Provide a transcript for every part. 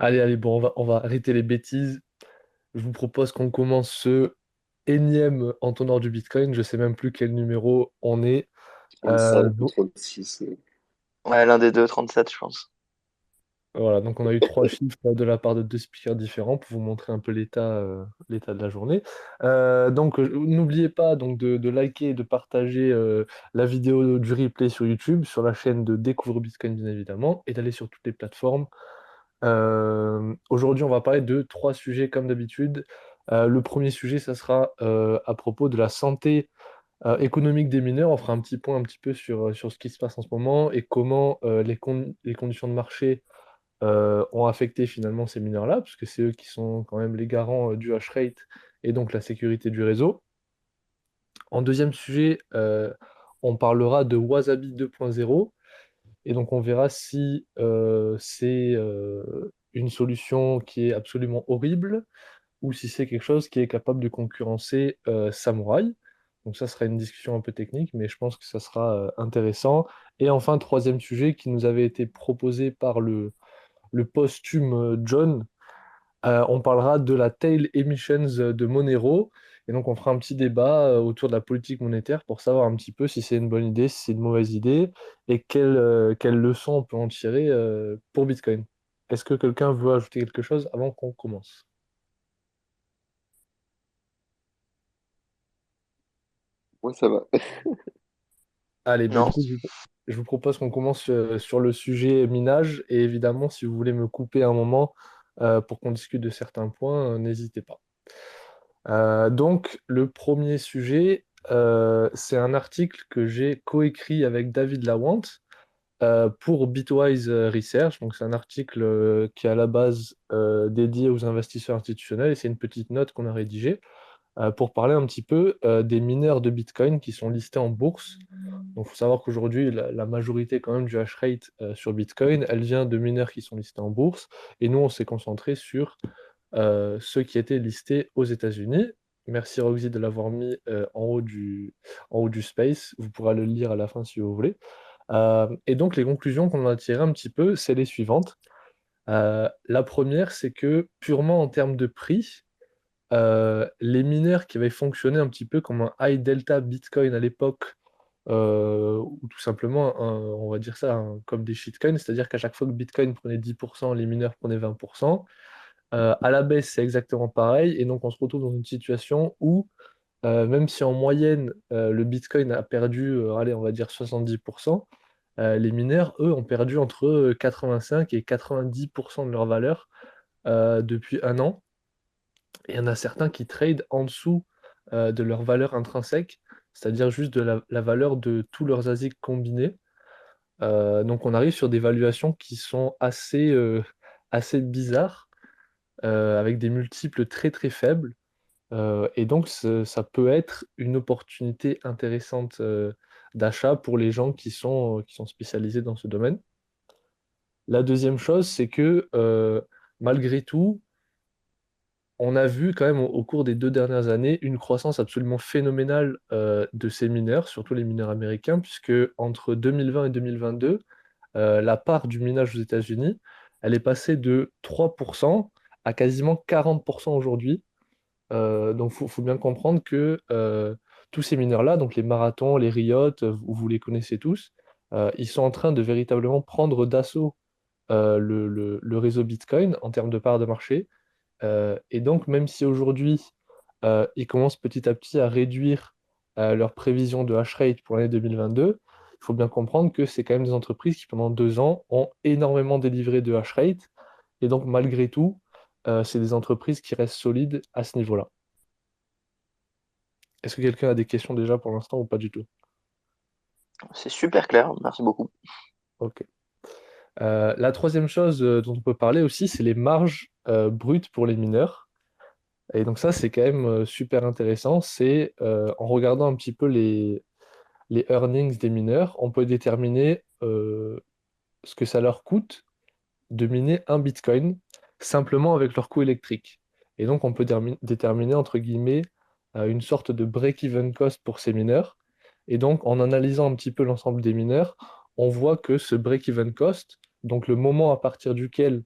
Allez, bon, on va arrêter les bêtises. Je vous propose qu'on commence ce énième entonnoir du Bitcoin. Je sais même plus quel numéro on est. 35 ou Donc, 36. ouais, l'un des deux, 37, je pense. Voilà, donc on a eu trois chiffres de la part de deux speakers différents pour vous montrer un peu l'état de la journée. N'oubliez pas donc de liker et de partager la vidéo du replay sur YouTube, sur la chaîne de Découvre Bitcoin bien évidemment, et d'aller sur toutes les plateformes. Aujourd'hui, on va parler de trois sujets comme d'habitude. Le premier sujet, ça sera à propos de la santé économique des mineurs. On fera un petit point un petit peu sur ce qui se passe en ce moment et comment les conditions de marché ont affecté finalement ces mineurs-là, puisque c'est eux qui sont quand même les garants du hash rate et donc la sécurité du réseau. En deuxième sujet, on parlera de Wasabi 2.0. Et donc on verra si c'est une solution qui est absolument horrible ou si c'est quelque chose qui est capable de concurrencer Samurai. Donc ça sera une discussion un peu technique, mais je pense que ça sera intéressant. Et enfin, troisième sujet qui nous avait été proposé par le posthume John, on parlera de la Tail Emissions de Monero. Et donc, on fera un petit débat autour de la politique monétaire pour savoir un petit peu si c'est une bonne idée, si c'est une mauvaise idée, et quelles leçons on peut en tirer pour Bitcoin. Est-ce que quelqu'un veut ajouter quelque chose avant qu'on commence? Moi, ça va. Allez, bah, Non. du coup, je vous propose qu'on commence sur le sujet minage. Et évidemment, si vous voulez me couper un moment pour qu'on discute de certains points, n'hésitez pas. Donc, le premier sujet, c'est un article que j'ai coécrit avec David Lawant pour Bitwise Research. Donc, c'est un article qui est à la base dédié aux investisseurs institutionnels et c'est une petite note qu'on a rédigée pour parler un petit peu des mineurs de Bitcoin qui sont listés en bourse. Donc, il faut savoir qu'aujourd'hui, la majorité quand même du hash rate sur Bitcoin, elle vient de mineurs qui sont listés en bourse. Et nous, on s'est concentré sur ceux qui étaient listés aux États-Unis. Merci Roxy de l'avoir mis en haut du space. Vous pourrez le lire à la fin si vous voulez. Et donc les conclusions qu'on a tirées un petit peu, c'est les suivantes. La première, c'est que purement en termes de prix, les mineurs qui avaient fonctionné un petit peu comme un high delta Bitcoin à l'époque, ou tout simplement, on va dire ça, comme des shitcoins, c'est-à-dire qu'à chaque fois que Bitcoin prenait 10%, les mineurs prenaient 20%. À la baisse, c'est exactement pareil. Et donc, on se retrouve dans une situation où, même si en moyenne, le Bitcoin a perdu, allez, on va dire 70%, les mineurs, eux, ont perdu entre 85 et 90% de leur valeur depuis un an. Et il y en a certains qui tradent en dessous de leur valeur intrinsèque, c'est-à-dire juste de la valeur de tous leurs ASIC combinés. Donc, on arrive sur des valuations qui sont assez bizarres avec des multiples très très faibles. Et donc, ça peut être une opportunité intéressante d'achat pour les gens qui sont spécialisés dans ce domaine. La deuxième chose, c'est que malgré tout, on a vu quand même au cours des 2 dernières années une croissance absolument phénoménale de ces mineurs, surtout les mineurs américains, puisque entre 2020 et 2022, la part du minage aux États-Unis, elle est passée de 3% à quasiment 40% aujourd'hui. Donc, faut bien comprendre que tous ces mineurs-là, donc les marathons, les Riot, vous les connaissez tous, ils sont en train de véritablement prendre d'assaut le réseau Bitcoin en termes de part de marché. Et donc, même si aujourd'hui, ils commencent petit à petit à réduire leurs prévisions de hash rate pour l'année 2022, il faut bien comprendre que c'est quand même des entreprises qui, pendant 2 ans, ont énormément délivré de hash rate. Et donc, malgré tout, c'est des entreprises qui restent solides à ce niveau-là. Est-ce que quelqu'un a des questions déjà pour l'instant ou pas du tout? C'est super clair, merci beaucoup. Ok. La troisième chose dont on peut parler aussi, c'est les marges brutes pour les mineurs. Et donc ça, c'est quand même super intéressant. C'est en regardant un petit peu les earnings des mineurs, on peut déterminer ce que ça leur coûte de miner un Bitcoin simplement avec leur coût électrique. Et donc on peut déterminer, entre guillemets, une sorte de break-even cost pour ces mineurs. Et donc en analysant un petit peu l'ensemble des mineurs, on voit que ce break-even cost, donc le moment à partir duquel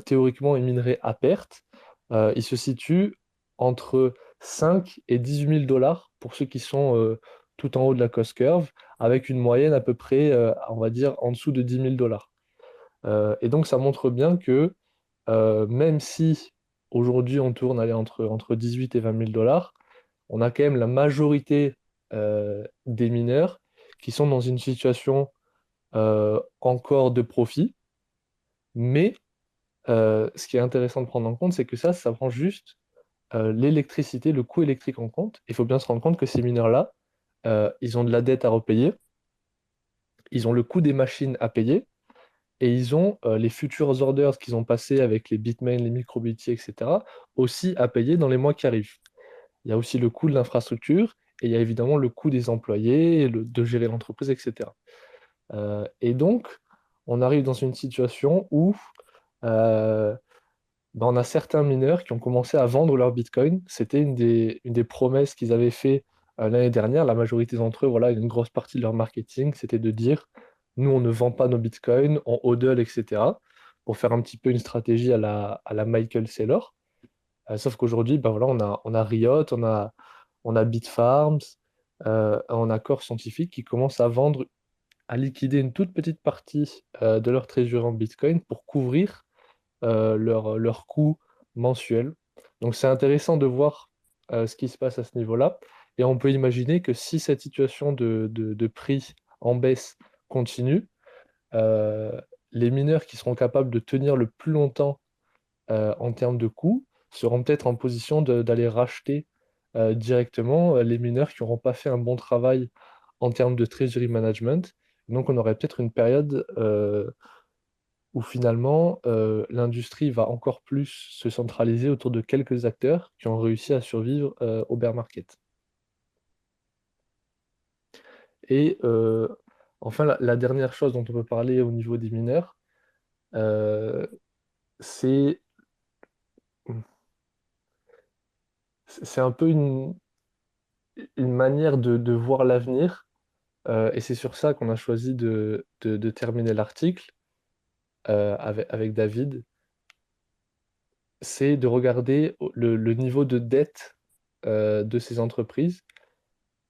théoriquement, ils mineraient à perte. Il se situe entre 5 et 18 000 $ pour ceux qui sont tout en haut de la cost curve, avec une moyenne à peu près, on va dire, en dessous de 10 000 $. Et donc, ça montre bien que même si aujourd'hui on tourne allez, entre 18 et 20 000 $, on a quand même la majorité des mineurs qui sont dans une situation encore de profit. Mais ce qui est intéressant de prendre en compte, c'est que ça prend juste l'électricité, le coût électrique en compte. Il faut bien se rendre compte que ces mineurs-là, ils ont de la dette à repayer, ils ont le coût des machines à payer, et ils ont les futures orders qu'ils ont passés avec les Bitmain, les microBT, etc., aussi à payer dans les mois qui arrivent. Il y a aussi le coût de l'infrastructure, et il y a évidemment le coût des employés, de gérer l'entreprise, etc. Et donc, on arrive dans une situation où euh, ben, on a certains mineurs qui ont commencé à vendre leur Bitcoin. C'était une des promesses qu'ils avaient fait l'année dernière. La majorité d'entre eux, voilà, une grosse partie de leur marketing, c'était de dire, nous, on ne vend pas nos Bitcoins, on hodl, etc., pour faire un petit peu une stratégie à la Michael Saylor. Sauf qu'aujourd'hui, ben voilà, on a Riot, on a Bitfarms, on a Core Scientific qui commencent à vendre, à liquider une toute petite partie de leur trésorerie en Bitcoin pour couvrir leur coût mensuel. Donc c'est intéressant de voir ce qui se passe à ce niveau-là. Et on peut imaginer que si cette situation de prix en baisse continue, euh, les mineurs qui seront capables de tenir le plus longtemps en termes de coûts seront peut-être en position d'aller racheter directement les mineurs qui n'auront pas fait un bon travail en termes de treasury management. Donc on aurait peut-être une période où finalement l'industrie va encore plus se centraliser autour de quelques acteurs qui ont réussi à survivre au bear market. Et enfin, la dernière chose dont on peut parler au niveau des mineurs, euh, c'est c'est un peu une manière de voir l'avenir, et c'est sur ça qu'on a choisi de terminer l'article avec David, c'est de regarder le niveau de dette de ces entreprises.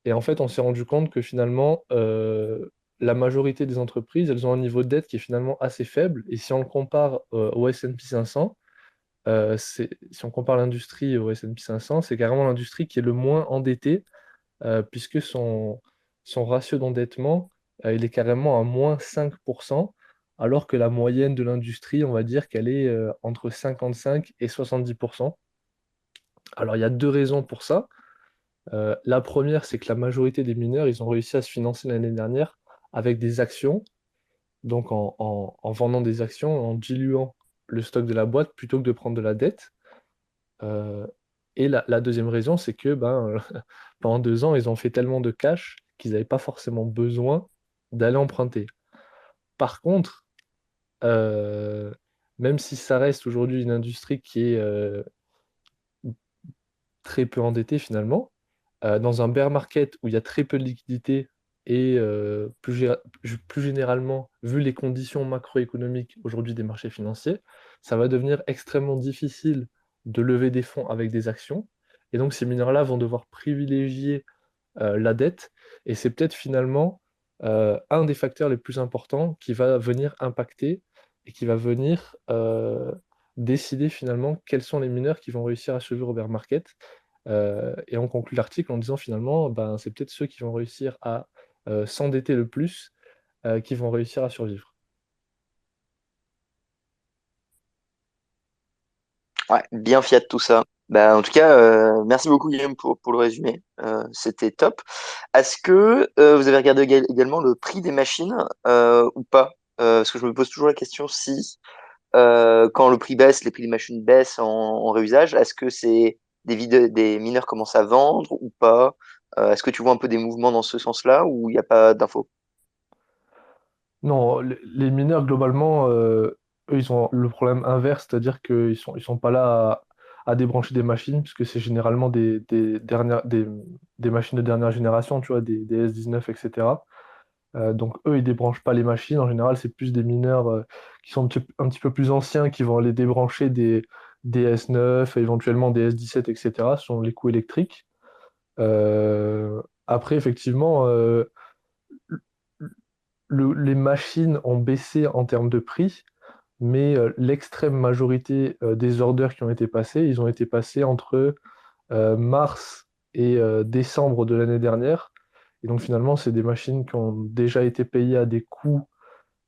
Et en fait, on s'est rendu compte que finalement, la majorité des entreprises, elles ont un niveau de dette qui est finalement assez faible. Et si on le compare au S&P 500, si on compare l'industrie au S&P 500, c'est carrément l'industrie qui est le moins endettée, puisque son ratio d'endettement, il est carrément à moins 5%, alors que la moyenne de l'industrie, on va dire qu'elle est entre 55 et 70%. Alors, il y a deux raisons pour ça. La première, c'est que la majorité des mineurs, ils ont réussi à se financer l'année dernière avec des actions, donc en vendant des actions, en diluant le stock de la boîte plutôt que de prendre de la dette. Euh, et la deuxième raison, c'est que ben, pendant 2 ans, ils ont fait tellement de cash qu'ils n'avaient pas forcément besoin d'aller emprunter. Par contre, euh, même si ça reste aujourd'hui une industrie qui est très peu endettée finalement, dans un bear market où il y a très peu de liquidité et plus généralement, vu les conditions macroéconomiques aujourd'hui des marchés financiers, ça va devenir extrêmement difficile de lever des fonds avec des actions. Et donc ces mineurs-là vont devoir privilégier la dette. Et c'est peut-être finalement un des facteurs les plus importants qui va venir impacter et qui va venir décider finalement quels sont les mineurs qui vont réussir à survivre au bear market. Et on conclut l'article en disant finalement, ben, c'est peut-être ceux qui vont réussir à s'endetter le plus qui vont réussir à survivre. Ouais, bien fiat tout ça. Bah, en tout cas, merci beaucoup Guillaume pour le résumé. C'était top. Est-ce que vous avez regardé également le prix des machines ou pas? Parce que je me pose toujours la question si quand le prix baisse, les prix des machines baissent en réusage, est-ce que c'est des mineurs commencent à vendre ou pas? Est-ce que tu vois un peu des mouvements dans ce sens-là ou il n'y a pas d'infos? Non, les mineurs, globalement, eux, ils ont le problème inverse, c'est-à-dire qu'ils sont pas là à débrancher des machines, puisque c'est généralement des machines de dernière génération, tu vois, des S19, etc. Donc eux, ils débranchent pas les machines. En général, c'est plus des mineurs qui sont un petit peu plus anciens qui vont aller débrancher des S9, éventuellement des S17, etc. Ce sont les coûts électriques. Après, effectivement, les machines ont baissé en termes de prix, mais l'extrême majorité des orders qui ont été passés, ils ont été passés entre mars et décembre de l'année dernière. Et donc finalement, c'est des machines qui ont déjà été payées à des coûts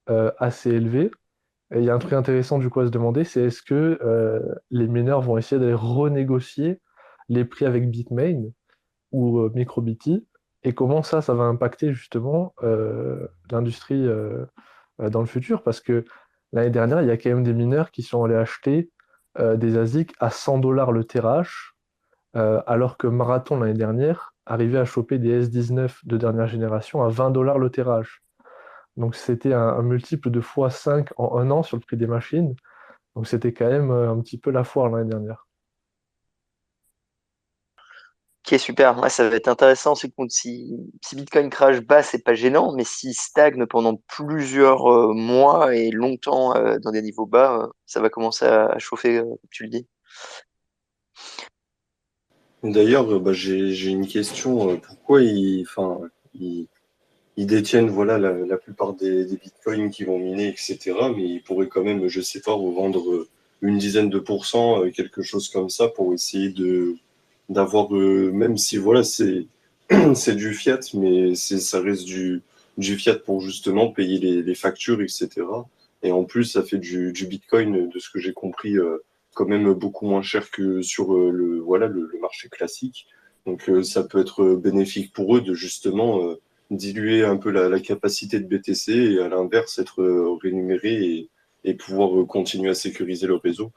assez élevés. Et il y a un truc intéressant du coup à se demander, c'est est-ce que les mineurs vont essayer d'aller renégocier les prix avec Bitmain ou MicroBT, et comment ça va impacter justement l'industrie dans le futur, parce que l'année dernière, il y a quand même des mineurs qui sont allés acheter des ASIC à 100 dollars le TRH, alors que Marathon l'année dernière arrivait à choper des S19 de dernière génération à 20 dollars le TRH. Donc c'était un multiple de x5 en un an sur le prix des machines. Donc c'était quand même un petit peu la foire l'année dernière. Ok, super. Ouais, ça va être intéressant. C'est que si Bitcoin crash bas, c'est pas gênant, mais s'il stagne pendant plusieurs mois et longtemps dans des niveaux bas, ça va commencer à chauffer, comme tu le dis. D'ailleurs, bah, j'ai une question. Pourquoi ils, ils détiennent voilà, la plupart des bitcoins qui vont miner, etc. Mais ils pourraient quand même, je sais pas, revendre une dizaine de pourcents, quelque chose comme ça, pour essayer de d'avoir, même si voilà, c'est du fiat, mais ça reste du fiat pour justement payer les factures, etc. Et en plus, ça fait du bitcoin, de ce que j'ai compris, quand même beaucoup moins cher que sur voilà, le marché classique. Donc ça peut être bénéfique pour eux de justement diluer un peu la capacité de BTC et à l'inverse être rémunéré et pouvoir continuer à sécuriser le réseau.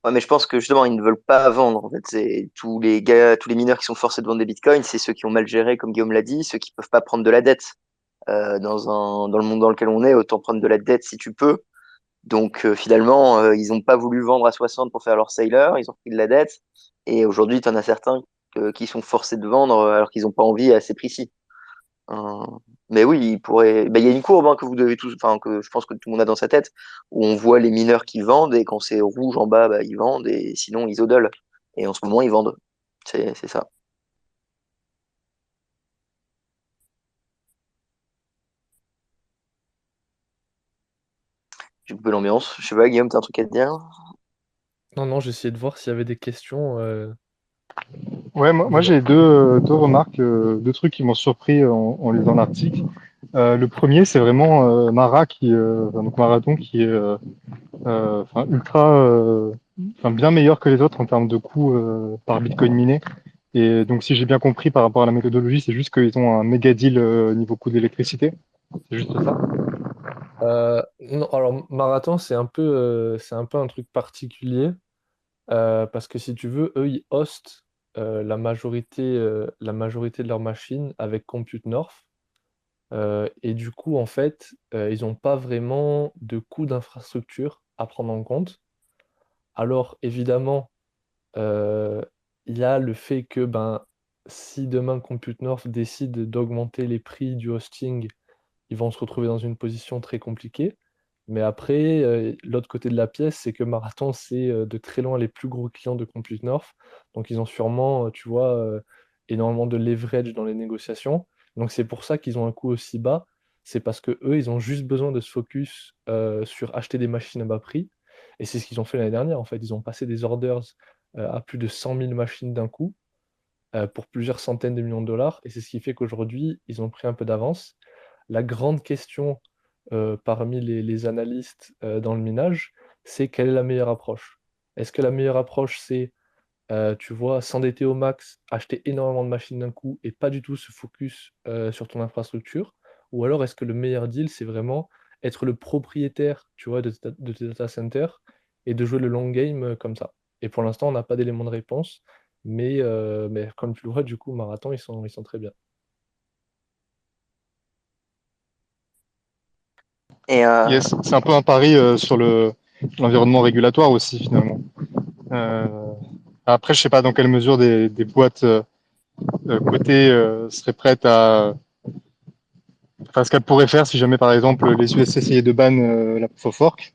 Ouais, mais je pense que justement, ils ne veulent pas vendre. En fait, c'est tous les gars, tous les mineurs qui sont forcés de vendre des bitcoins, c'est ceux qui ont mal géré, comme Guillaume l'a dit, ceux qui peuvent pas prendre de la dette. Dans le monde dans lequel on est, autant prendre de la dette si tu peux. Donc finalement, ils n'ont pas voulu vendre à 60 pour faire leur sailor, ils ont pris de la dette. Et aujourd'hui, tu en as certains qui sont forcés de vendre alors qu'ils n'ont pas envie à ces prix-ci. Euh, mais oui, il pourrait. Ben, il y a une courbe hein, que vous devez tous, enfin que je pense que tout le monde a dans sa tête, où on voit les mineurs qui vendent et quand c'est rouge en bas, bah, ils vendent et sinon ils hodlent. Et en ce moment, ils vendent. C'est ça. J'ai coupé l'ambiance. Je sais pas, Guillaume, t'as un truc à te dire? Non, non, j'essayais de voir s'il y avait des questions. Ouais, moi Dis-moi. j'ai deux remarques, deux trucs qui m'ont surpris en lisant l'article. Le premier, c'est vraiment Mara donc Marathon qui est enfin, enfin bien meilleur que les autres en termes de coût par Bitcoin miné. Et donc si j'ai bien compris par rapport à la méthodologie, c'est juste qu'ils ont un méga deal niveau coût d'électricité. C'est juste ça. Non, alors Marathon, c'est un peu un truc particulier parce que si tu veux, eux, ils hostent la majorité de leurs machines avec Compute North. Et du coup, en fait, ils n'ont pas vraiment de coût d'infrastructure à prendre en compte. Alors, évidemment, euh, il y a le fait que ben, si demain Compute North décide d'augmenter les prix du hosting, ils vont se retrouver dans une position très compliquée. Mais après, l'autre côté de la pièce, c'est que Marathon, c'est de très loin les plus gros clients de Compute North. Donc, ils ont sûrement, tu vois, énormément de leverage dans les négociations. Donc, c'est pour ça qu'ils ont un coût aussi bas. C'est parce que eux, ils ont juste besoin de se focus sur acheter des machines à bas prix. Et c'est ce qu'ils ont fait l'année dernière. En fait, ils ont passé des orders à plus de 100 000 machines d'un coup pour plusieurs centaines de millions de dollars. Et c'est ce qui fait qu'aujourd'hui, ils ont pris un peu d'avance. La grande question parmi les analystes dans le minage, c'est quelle est la meilleure approche? Est-ce que la meilleure approche, c'est, tu vois, s'endetter au max, acheter énormément de machines d'un coup et pas du tout se focus sur ton infrastructure? Ou alors est-ce que le meilleur deal, c'est vraiment être le propriétaire, tu vois, de tes data centers et de jouer le long game comme ça? Et pour l'instant, on n'a pas d'élément de réponse, mais comme tu le vois, du coup, Marathon, ils sont très bien. Et Yes, c'est un peu un pari sur l'environnement régulatoire aussi finalement. Euh, Après, je sais pas dans quelle mesure des boîtes côté serait prête à, enfin, ce qu'elle pourrait faire si jamais, par exemple, les US essayaient de ban la proof of work.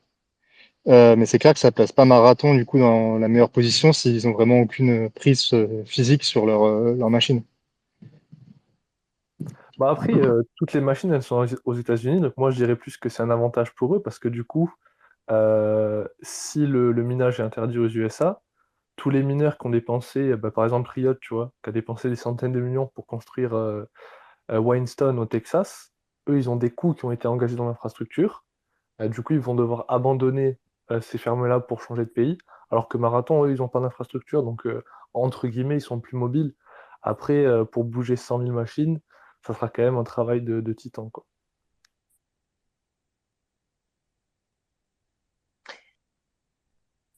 Mais c'est clair que ça place pas Marathon du coup dans la meilleure position s'ils ont vraiment aucune prise physique sur leur machine. Bah après, toutes les machines, elles sont aux États-Unis, donc moi je dirais plus que c'est un avantage pour eux parce que du coup, si le minage est interdit aux USA, tous les mineurs qui ont dépensé, bah, par exemple Riot, tu vois, qui a dépensé des centaines de millions pour construire Whinstone au Texas, eux ils ont des coûts qui ont été engagés dans l'infrastructure. Du coup, ils vont devoir abandonner ces fermes-là pour changer de pays, alors que Marathon, eux, ils n'ont pas d'infrastructure, donc entre guillemets, ils sont plus mobiles. Après, pour bouger 100 000 machines, ça sera quand même un travail de titan, quoi.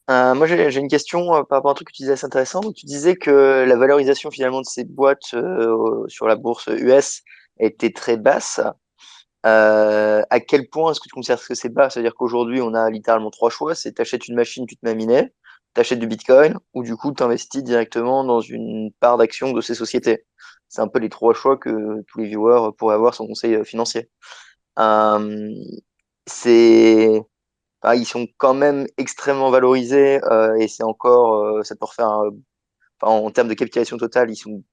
Moi, j'ai une question par rapport à un truc que tu disais assez intéressant. Donc, tu disais que la valorisation finalement de ces boîtes sur la bourse US était très basse. À quel point est-ce que tu considères que c'est bas? C'est-à-dire qu'aujourd'hui, on a littéralement trois choix. C'est t'achètes une machine, tu te mets à miner, t'achètes du Bitcoin, ou du coup, t'investis directement dans une part d'action de ces sociétés. C'est un peu les trois choix que tous les viewers pourraient avoir sans conseil financier. Euh, c'est ils sont quand même extrêmement valorisés et c'est encore, ça peut refaire en termes de capitalisation totale, ils sont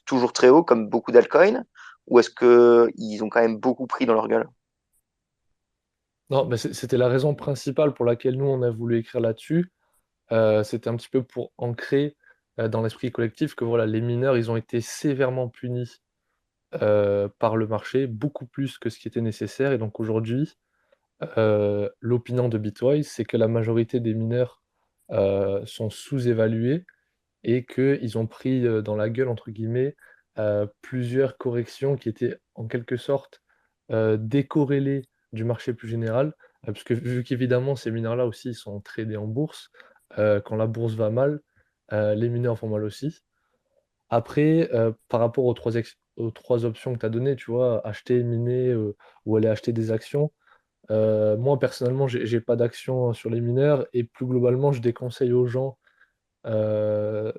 toujours très hauts comme beaucoup d'altcoins ou est-ce que ils ont quand même beaucoup pris dans leur gueule? Non, mais c'était la raison principale pour laquelle nous, on a voulu écrire là-dessus. C'était un petit peu pour ancrer dans l'esprit collectif que voilà, les mineurs, ils ont été sévèrement punis par le marché, beaucoup plus que ce qui était nécessaire. Et donc aujourd'hui, l'opinion de Bitwise, c'est que la majorité des mineurs sont sous-évalués et qu'ils ont pris dans la gueule, entre guillemets, plusieurs corrections qui étaient en quelque sorte décorrélées du marché plus général, puisque vu qu'évidemment ces mineurs-là aussi ils sont tradés en bourse, quand la bourse va mal, les mineurs vont mal aussi. Après, par rapport aux trois options que tu as données, tu vois, acheter, miner ou aller acheter des actions, moi, personnellement, j'ai pas d'action sur les mineurs et plus globalement, je déconseille aux gens, euh,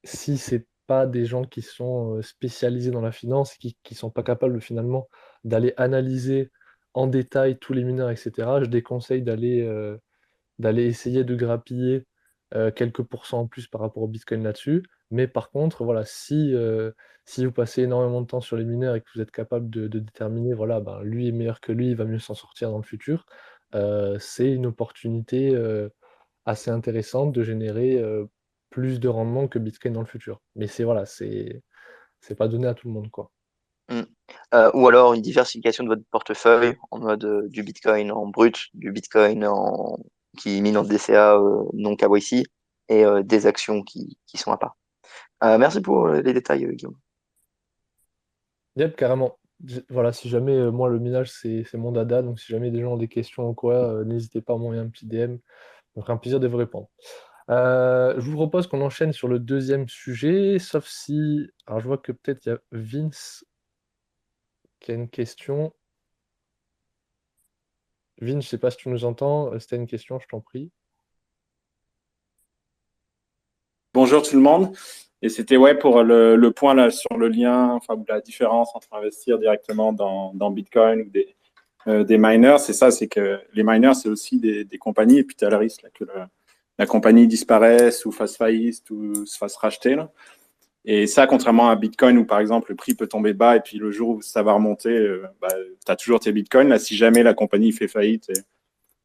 si c'est pas des gens qui sont spécialisés dans la finance, qui sont pas capables finalement d'aller analyser en détail tous les mineurs, etc., je déconseille d'aller essayer de grappiller quelques pourcents en plus par rapport au Bitcoin là-dessus. Mais par contre, voilà, si vous passez énormément de temps sur les mineurs et que vous êtes capable de déterminer, voilà, ben, lui est meilleur que lui, il va mieux s'en sortir dans le futur, c'est une opportunité assez intéressante de générer plus de rendement que Bitcoin dans le futur. Mais voilà, c'est pas donné à tout le monde, quoi. Hmm. Ou alors une diversification de votre portefeuille en mode du Bitcoin en brut, du Bitcoin qui mine en DCA non KYC et des actions qui sont à part. Merci pour les détails, Guillaume. Yep, carrément. Voilà, si jamais, moi, le minage, c'est mon dada, donc si jamais des gens ont des questions ou quoi, n'hésitez pas à m'envoyer un petit DM. Ça me ferait un plaisir de vous répondre. Je vous propose qu'on enchaîne sur le deuxième sujet, sauf si... Alors, je vois que peut-être il y a Vince qui a une question. Vince, je sais pas si tu nous entends. Si tu as une question, je t'en prie. Bonjour tout le monde. Et c'était ouais pour le point là sur le lien, enfin ou la différence entre investir directement dans Bitcoin ou des miners. C'est ça, c'est que les miners, c'est aussi des compagnies et puis tu as le risque là, que la compagnie disparaisse ou fasse faillite ou se fasse racheter. Là. Et ça, contrairement à Bitcoin où par exemple le prix peut tomber bas et puis le jour où ça va remonter, tu as toujours tes Bitcoins. Là, si jamais la compagnie fait faillite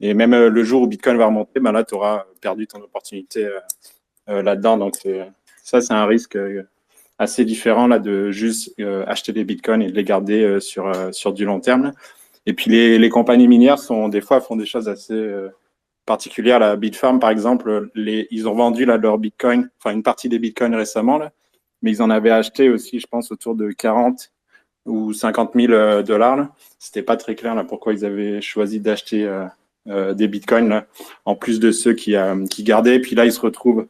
et même le jour où Bitcoin va remonter, ben là, tu auras perdu ton opportunité là-dedans. Donc, c'est un risque assez différent là, de juste acheter des bitcoins et de les garder sur du long terme. Et puis, les compagnies minières des fois font des choses assez particulières. La Bitfarm, par exemple, ils ont vendu là, leur bitcoin, enfin une partie des bitcoins récemment, là, mais ils en avaient acheté aussi, je pense, autour de 40 ou 50 000 dollars. C'était pas très clair là, pourquoi ils avaient choisi d'acheter des bitcoins là, en plus de ceux qui gardaient. Puis là, ils se retrouvent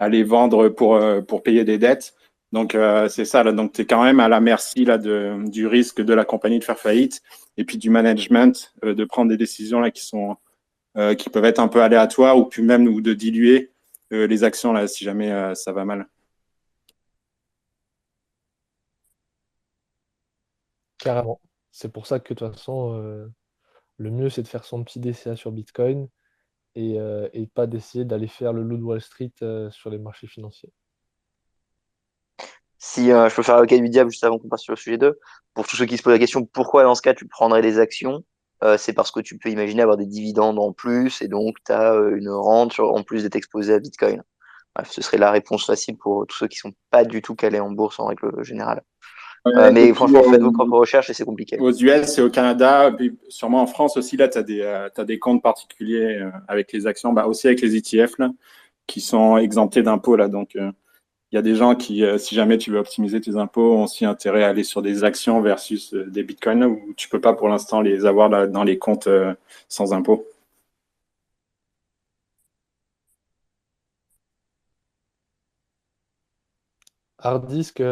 à les vendre pour payer des dettes. Donc, c'est ça. Là. Donc, tu es quand même à la merci là, du risque de la compagnie de faire faillite et puis du management de prendre des décisions là, qui peuvent être un peu aléatoires ou puis même ou de diluer les actions là, si jamais ça va mal. carrément. C'est pour ça que de toute façon, le mieux, c'est de faire son petit DCA sur Bitcoin et pas d'essayer d'aller faire le loup de Wall Street sur les marchés financiers. Si je peux faire l'avocat du diable juste avant qu'on passe sur le sujet 2, pour tous ceux qui se posent la question pourquoi dans ce cas tu prendrais des actions, c'est parce que tu peux imaginer avoir des dividendes en plus et donc tu as une rente en plus d'être exposé à Bitcoin. Bref, ce serait la réponse facile pour tous ceux qui sont pas du tout calés en bourse en règle générale. Ouais, et Mais puis franchement, faites vos propres recherches et c'est compliqué. aux US et au Canada, puis sûrement en France aussi, là, tu as, t'as des comptes particuliers avec les actions, bah, aussi avec les ETF, là, qui sont exemptés d'impôts. Là. Donc, il y a des gens qui, si jamais tu veux optimiser tes impôts, ont aussi intérêt à aller sur des actions versus des bitcoins, là, où tu peux pas pour l'instant les avoir là, dans les comptes sans impôts. Hard Disk,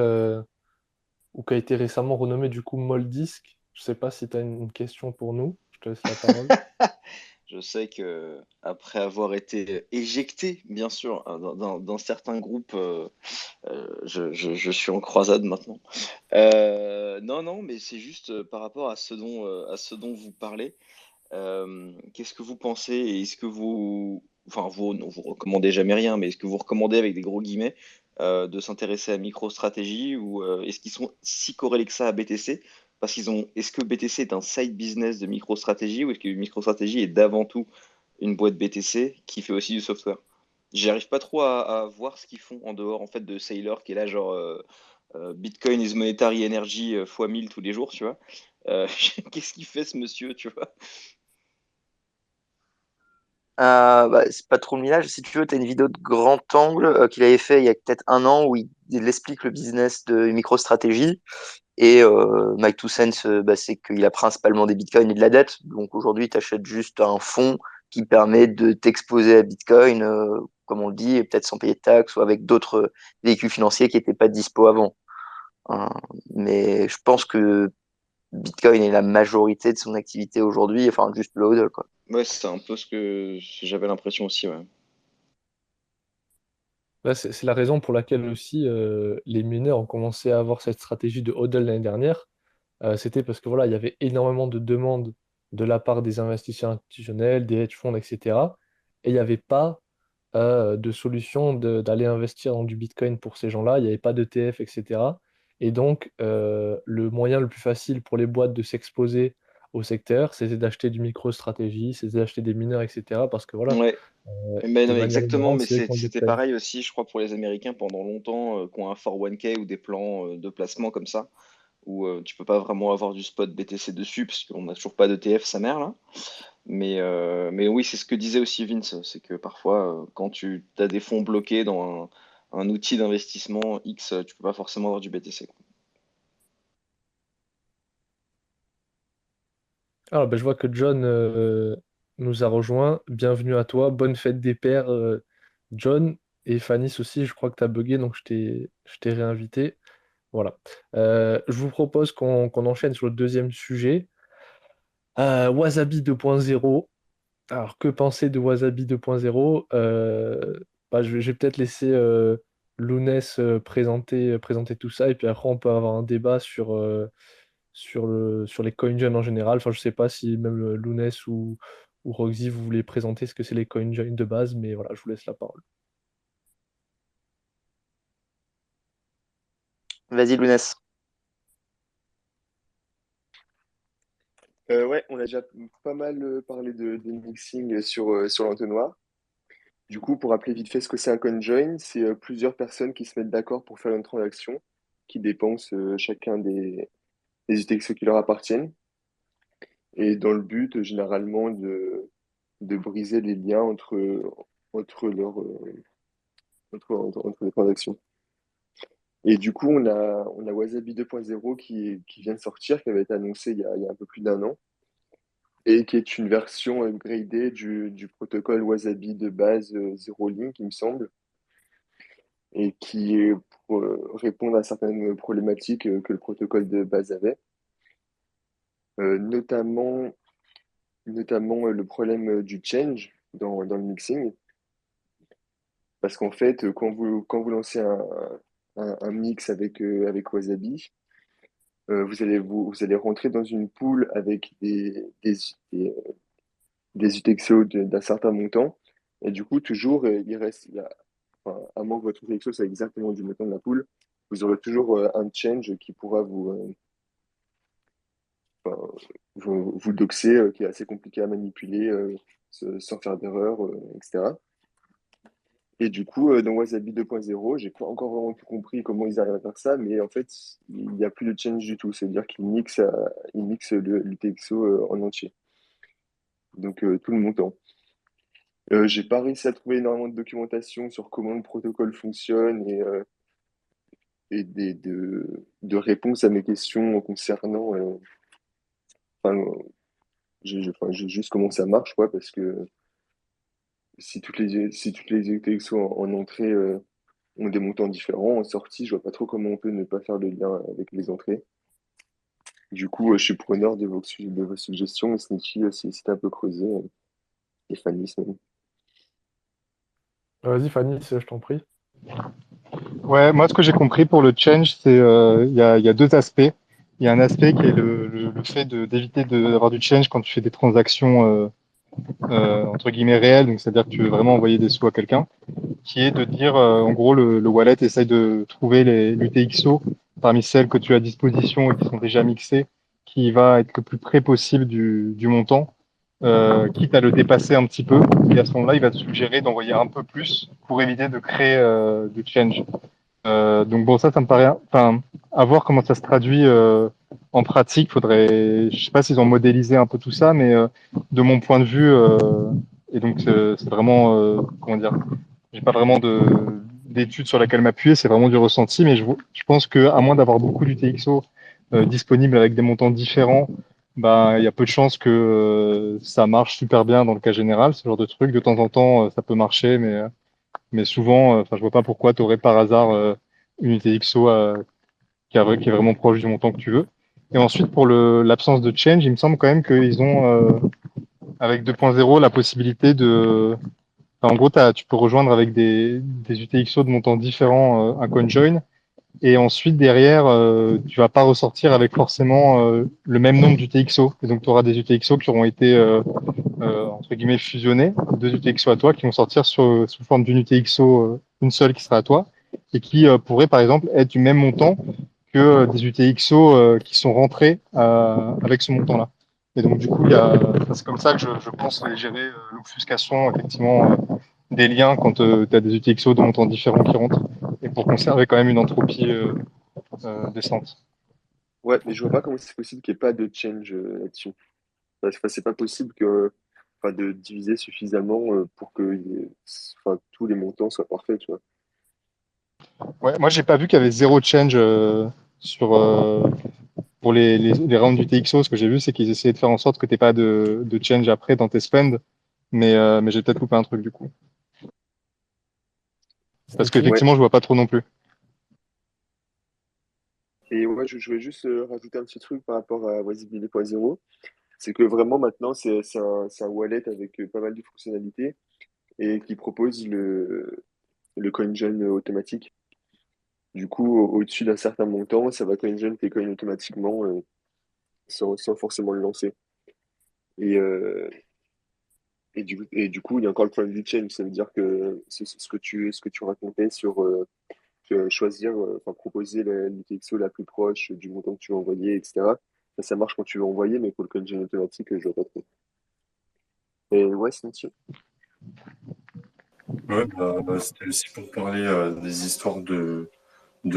ou qui a été récemment renommé du coup Moldisk. Je sais pas si tu as une question pour nous. Je te laisse la parole. Je sais que après avoir été éjecté, bien sûr, dans certains groupes, je suis en croisade maintenant. Non, non, mais c'est juste par rapport à ce dont vous parlez. Qu'est-ce que vous pensez et est-ce que vous, enfin vous, non, vous recommandez jamais rien, mais est-ce que vous recommandez avec des gros guillemets de s'intéresser à MicroStrategy ou est-ce qu'ils sont si corrélés que ça à BTC? Parce qu'ils ont, est-ce que BTC est un side business de MicroStrategy ou est-ce que MicroStrategy est d'avant tout une boîte BTC qui fait aussi du software? J'arrive pas trop à voir ce qu'ils font en dehors en fait de Sailor qui est là genre Bitcoin is monetary energy fois 1000 tous les jours, tu vois. Qu'est-ce qu'il fait ce monsieur, tu vois? Bah, c'est pas trop le millage. Si tu veux, tu as une vidéo de grand angle qu'il avait fait il y a peut-être un an où il explique le business de MicroStrategy. Et Mike Toussaint, bah, c'est qu'il a principalement des bitcoins et de la dette. Donc aujourd'hui, tu achètes juste un fonds qui permet de t'exposer à Bitcoin, comme on le dit, et peut-être sans payer de taxes ou avec d'autres véhicules financiers qui n'étaient pas dispo avant. Hein. Mais je pense que Bitcoin est la majorité de son activité aujourd'hui, enfin juste le hodl, quoi. Ouais, c'est un peu ce que j'avais l'impression aussi, ouais. Là, c'est la raison pour laquelle aussi les mineurs ont commencé à avoir cette stratégie de hodl l'année dernière. C'était parce que voilà, il y avait énormément de demandes de la part des investisseurs institutionnels, des hedge funds, etc. Et il n'y avait pas de solution d'aller investir dans du Bitcoin pour ces gens-là. Il n'y avait pas d'ETF, etc. Et donc, le moyen le plus facile pour les boîtes de s'exposer au secteur, c'était d'acheter du micro-stratégie, c'était d'acheter des mineurs, etc. Parce que voilà, Ouais, mais de non, mais manière exactement, inhérente, mais c'est eux qui ont le c'était Bitcoin. pareil aussi, je crois, pour les Américains pendant longtemps, qui ont un 401k ou des plans de placement comme ça, où tu peux pas vraiment avoir du spot BTC dessus, parce qu'on n'a toujours pas d'ETF, sa mère, là. Mais oui, c'est ce que disait aussi Vince, c'est que parfois, quand tu as des fonds bloqués dans un outil d'investissement X, tu peux pas forcément avoir du BTC. Alors, ben, je vois que John nous a rejoint. Bienvenue à toi. Bonne fête des pères, John. Et Fanny aussi, je crois que tu as bugué, donc je t'ai réinvité. Voilà. Je vous propose qu'on enchaîne sur le deuxième sujet. Wasabi 2.0. Alors, que penser de Wasabi 2.0? Bah, je vais peut-être laisser Lounès présenter tout ça, et puis après, on peut avoir un débat sur les CoinJoin en général. Enfin, je sais pas si même Lounès ou Roxy, vous voulez présenter ce que c'est les CoinJoin de base, mais voilà, je vous laisse la parole. Vas-y, Lounès. Ouais, on a déjà pas mal parlé de mixing sur l'entonnoir. Du coup, pour rappeler vite fait ce que c'est un CoinJoin, c'est plusieurs personnes qui se mettent d'accord pour faire une transaction, qui dépensent chacun des UTXO qui leur appartiennent, et dans le but, généralement, de briser les liens entre, leur, entre les transactions. Et du coup, on a Wasabi 2.0 qui vient de sortir, qui avait été annoncé il y a un peu plus d'un an, et qui est une version upgradée du protocole Wasabi de base Zero Link, il me semble, et qui est pour répondre à certaines problématiques que le protocole de base avait, notamment, notamment le problème du change dans le mixing, parce qu'en fait, quand vous lancez un mix avec Wasabi, vous allez rentrer dans une pool avec des UTXO d'un certain montant. Et du coup, toujours, enfin, à moins que votre UTXO soit exactement du montant de la pool, vous aurez toujours un change qui pourra enfin, vous doxer, qui est assez compliqué à manipuler sans faire d'erreur, etc. Et du coup, dans Wasabi 2.0, j'ai pas encore vraiment tout compris comment ils arrivent à faire ça, mais en fait, il n'y a plus de change du tout. C'est-à-dire ils mixent le TXO en entier. Donc, tout le montant. J'ai pas réussi à trouver énormément de documentation sur comment le protocole fonctionne et de réponses à mes questions concernant enfin, enfin, juste comment ça marche, quoi, parce que si toutes les UTXO en entrée ont des montants différents, en sortie, je vois pas trop comment on peut ne pas faire le lien avec les entrées. Du coup, je suis preneur de vos suggestions, Snitchy, si t'as un peu creusé, et Fanny, même. Vas-y, Fanny, je t'en prie. Ouais, moi, ce que j'ai compris pour le change, c'est il y a deux aspects. Il y a un aspect qui est le fait d'éviter d'avoir du change quand tu fais des transactions entre guillemets réelles, donc c'est-à-dire que tu veux vraiment envoyer des sous à quelqu'un, qui est de dire, en gros, le wallet essaye de trouver l'UTXO parmi celles que tu as à disposition et qui sont déjà mixées, qui va être le plus près possible du montant, quitte à le dépasser un petit peu. Et à ce moment-là, il va te suggérer d'envoyer un peu plus pour éviter de créer du change. Donc bon, ça me paraît, enfin, à voir comment ça se traduit en pratique. Faudrait, je sais pas s'ils ont modélisé un peu tout ça, mais de mon point de vue, et donc c'est vraiment, comment dire, j'ai pas vraiment d'études sur laquelle m'appuyer, c'est vraiment du ressenti, mais je pense que à moins d'avoir beaucoup d'UTXO disponibles avec des montants différents, bah il y a peu de chances que ça marche super bien dans le cas général, ce genre de truc. De temps en temps, ça peut marcher, mais souvent, enfin, je vois pas pourquoi tu aurais par hasard une UTXO qui est vraiment proche du montant que tu veux. Et ensuite, pour l'absence de change, il me semble quand même qu'ils ont, avec 2.0, la possibilité de... Enfin, en gros, tu peux rejoindre avec des UTXO de montants différents un CoinJoin. Et ensuite, derrière, tu vas pas ressortir avec forcément le même nombre d'UTXO. Et donc, tu auras des UTXO qui auront été entre guillemets fusionnés, deux UTXO à toi qui vont sortir sous forme d'une UTXO, une seule qui sera à toi, et qui pourrait par exemple être du même montant que des UTXO qui sont rentrés avec ce montant-là. Et donc du coup, c'est comme ça que je pense gérer l'obfuscation effectivement des liens quand tu as des UTXO de montants différents qui rentrent, et pour conserver quand même une entropie décente. Ouais, mais je vois pas comment c'est possible qu'il n'y ait pas de change là-dessus. Enfin, c'est pas possible que, enfin, de diviser suffisamment pour que enfin, tous les montants soient parfaits, tu vois. Ouais, moi j'ai pas vu qu'il y avait zéro change sur pour les rounds du TXO. Ce que j'ai vu, c'est qu'ils essayaient de faire en sorte que tu pas de change après dans tes spends, mais j'ai peut-être loupé un truc du coup. Parce Ok. Ouais. qu'effectivement, je vois pas trop non plus. Et ouais, je voulais juste rajouter un petit truc par rapport à Wazibly 2.0. C'est que vraiment maintenant, c'est un wallet avec pas mal de fonctionnalités et qui propose le CoinJoin automatique. Du coup, au-dessus d'un certain montant, ça va CoinJoin tes coins automatiquement sans forcément le lancer. Et, euh, et du coup, il y a encore le problème du change. Ça veut dire que c'est ce que tu racontais sur choisir, enfin proposer l'UTXO la plus proche du montant que tu veux envoyer, etc. Ça marche quand tu veux envoyer, mais pour le code automatique, je vois pas trop. Et ouais, c'est dessus. Ouais, c'était aussi pour parler des histoires de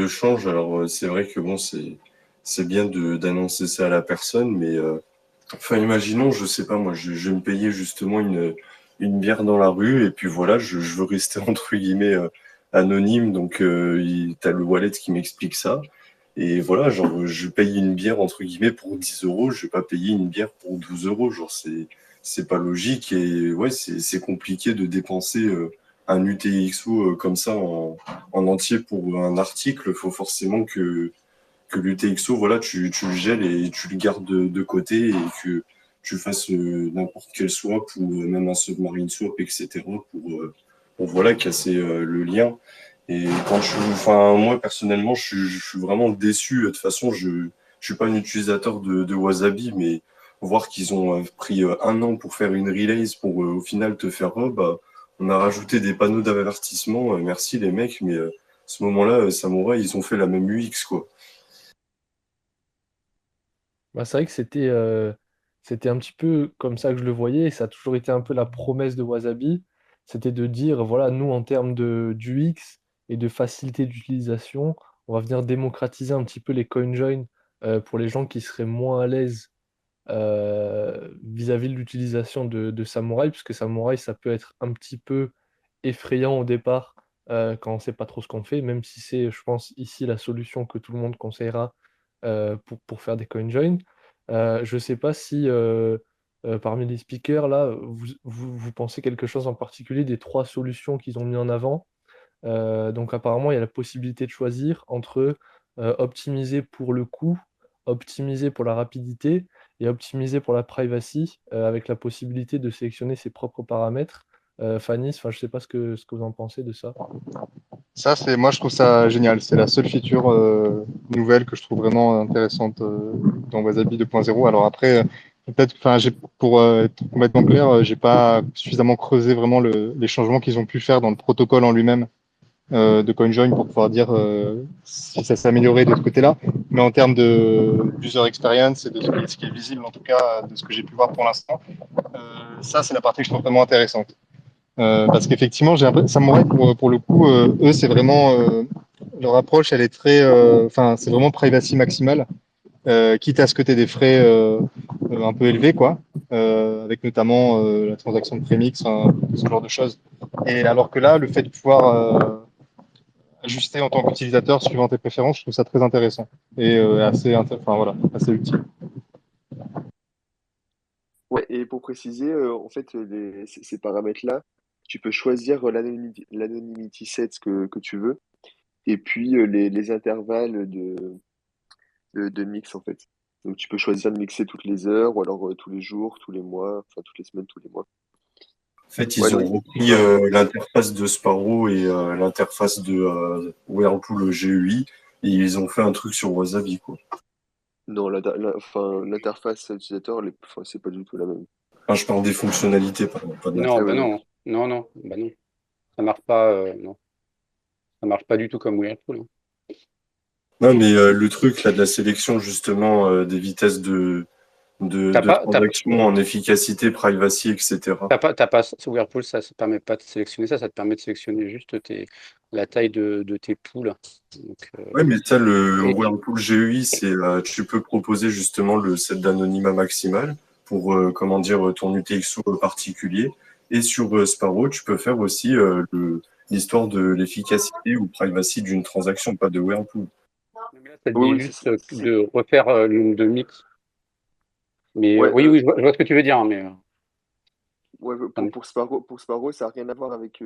change. Alors, c'est vrai que bon, c'est bien d'annoncer ça à la personne, mais enfin, imaginons, je sais pas, moi, je vais me payer justement une bière dans la rue, et puis voilà, je veux rester entre guillemets anonyme, donc t'as le wallet qui m'explique ça. Et voilà, genre, je paye une bière entre guillemets pour 10 euros, je vais pas payer une bière pour 12 euros. Genre, c'est pas logique et ouais, c'est compliqué de dépenser un UTXO comme ça en entier pour un article. Faut forcément que l'UTXO, voilà, tu le gèles et tu le gardes de côté et que tu fasses n'importe quel swap ou même un submarine swap, etc. pour voilà, casser le lien. Et enfin, moi, personnellement, je suis vraiment déçu. De toute façon, je suis pas un utilisateur de Wasabi, mais voir qu'ils ont pris 1 an pour faire une release pour au final te faire bah, on a rajouté des panneaux d'avertissement. Merci les mecs, mais à ce moment-là, Samurai, ils ont fait la même UX, quoi. Bah, c'est vrai que c'était un petit peu comme ça que je le voyais, et ça a toujours été un peu la promesse de Wasabi, c'était de dire, voilà, nous, en termes d'UX et de facilité d'utilisation, on va venir démocratiser un petit peu les CoinJoin pour les gens qui seraient moins à l'aise vis-à-vis de l'utilisation de Samurai, puisque Samurai, ça peut être un petit peu effrayant au départ quand on ne sait pas trop ce qu'on fait, même si c'est, je pense, ici la solution que tout le monde conseillera pour faire des CoinJoin. Je ne sais pas si parmi les speakers, là, vous pensez quelque chose en particulier des 3 solutions qu'ils ont mis en avant. Donc apparemment, il y a la possibilité de choisir entre optimiser pour le coût, optimiser pour la rapidité et optimiser pour la privacy, avec la possibilité de sélectionner ses propres paramètres. Fanny, enfin, je ne sais pas ce que vous en pensez de ça. Ça, moi, je trouve ça génial. C'est la seule feature nouvelle que je trouve vraiment intéressante dans Wasabi 2.0. Alors après, peut-être, enfin, pour être complètement clair, j'ai pas suffisamment creusé vraiment les changements qu'ils ont pu faire dans le protocole en lui-même de CoinJoin pour pouvoir dire si ça s'est amélioré de ce côté-là. Mais en termes de user experience et de ce qui est visible, en tout cas, de ce que j'ai pu voir pour l'instant, ça, c'est la partie que je trouve vraiment intéressante. Parce qu'effectivement, j'ai l'impression, Samurai, pour le coup, eux, c'est vraiment leur approche, elle est très, enfin, c'est vraiment privacy maximale, quitte à ce que tu aies des frais un peu élevés, quoi, avec notamment la transaction de prémix, hein, ce genre de choses. Et alors que là, le fait de pouvoir ajuster en tant qu'utilisateur suivant tes préférences, je trouve ça très intéressant et enfin voilà, assez utile. Ouais, et pour préciser, en fait, ces paramètres-là, tu peux choisir l'anonymity set que tu veux, et puis les intervalles de mix, en fait. Donc tu peux choisir de mixer toutes les heures, ou alors tous les jours, tous les mois, enfin toutes les semaines, tous les mois. En fait, Ouais, ils ont Loïc, repris l'interface de Sparrow et l'interface de Whirlpool GUI et ils ont fait un truc sur Wasabi, quoi. non, enfin, l'interface utilisateur, enfin, c'est pas du tout la même. Enfin, je parle des fonctionnalités, pas de Ah Non, l'interface. bah oui, oui. non, non, non, bah non. Ça marche pas, non. Ça marche pas du tout comme Whirlpool, hein. Non, mais le truc là de la sélection justement des vitesses T'as de pas, t'as, transaction en efficacité, privacy, etc. t'as pas, ce Whirlpool, ça ne permet pas de sélectionner ça, ça te permet de sélectionner juste la taille de tes poules. Donc, Ouais, mais ça, le et, Whirlpool GUI, c'est tu peux proposer justement le set d'anonymat maximal pour comment dire ton UTXO particulier. Et sur Sparrow, tu peux faire aussi l'histoire de l'efficacité ou privacy d'une transaction, pas de Whirlpool. là, ça te Oui, dit oui, juste de refaire le nombre de mix. Mais ouais, oui, oui, je vois ce que tu veux dire, hein, mais ouais, ça me- pour Sparrow, ça n'a rien à voir avec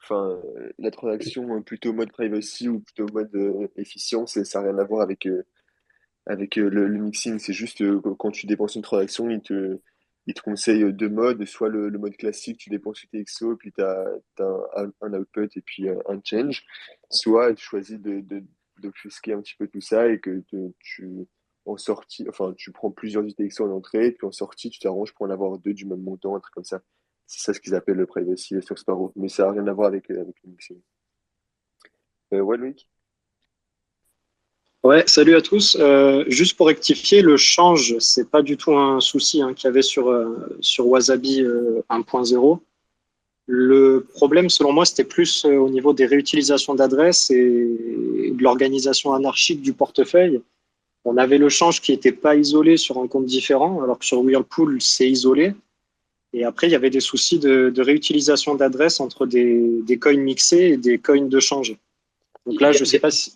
enfin, la transaction plutôt mode privacy ou plutôt mode efficience, ça n'a rien à voir avec le mixing. C'est juste quand tu dépenses une transaction, il te conseille deux modes, soit le mode classique, tu dépenses UTXO, puis tu as, un output et puis un change, soit tu choisis d'obfusquer un petit peu tout ça et que tu, en sortie, enfin, tu prends plusieurs UTXO en entrée, puis en sortie, tu t'arranges pour en avoir deux du même montant, un truc comme ça. C'est ça ce qu'ils appellent le privacy sur Sparrow, mais ça n'a rien à voir avec le mixing. Ouais, Loïc? Ouais, salut à tous. Juste pour rectifier, le change, c'est pas du tout un souci hein, qu'il y avait sur Wasabi 1.0. Le problème, selon moi, c'était plus au niveau des réutilisations d'adresses et de l'organisation anarchique du portefeuille. On avait le change qui n'était pas isolé sur un compte différent, alors que sur Whirlpool, c'est isolé. Et après, il y avait des soucis de réutilisation d'adresses entre des coins mixés et des coins de change. Donc là, je sais pas si...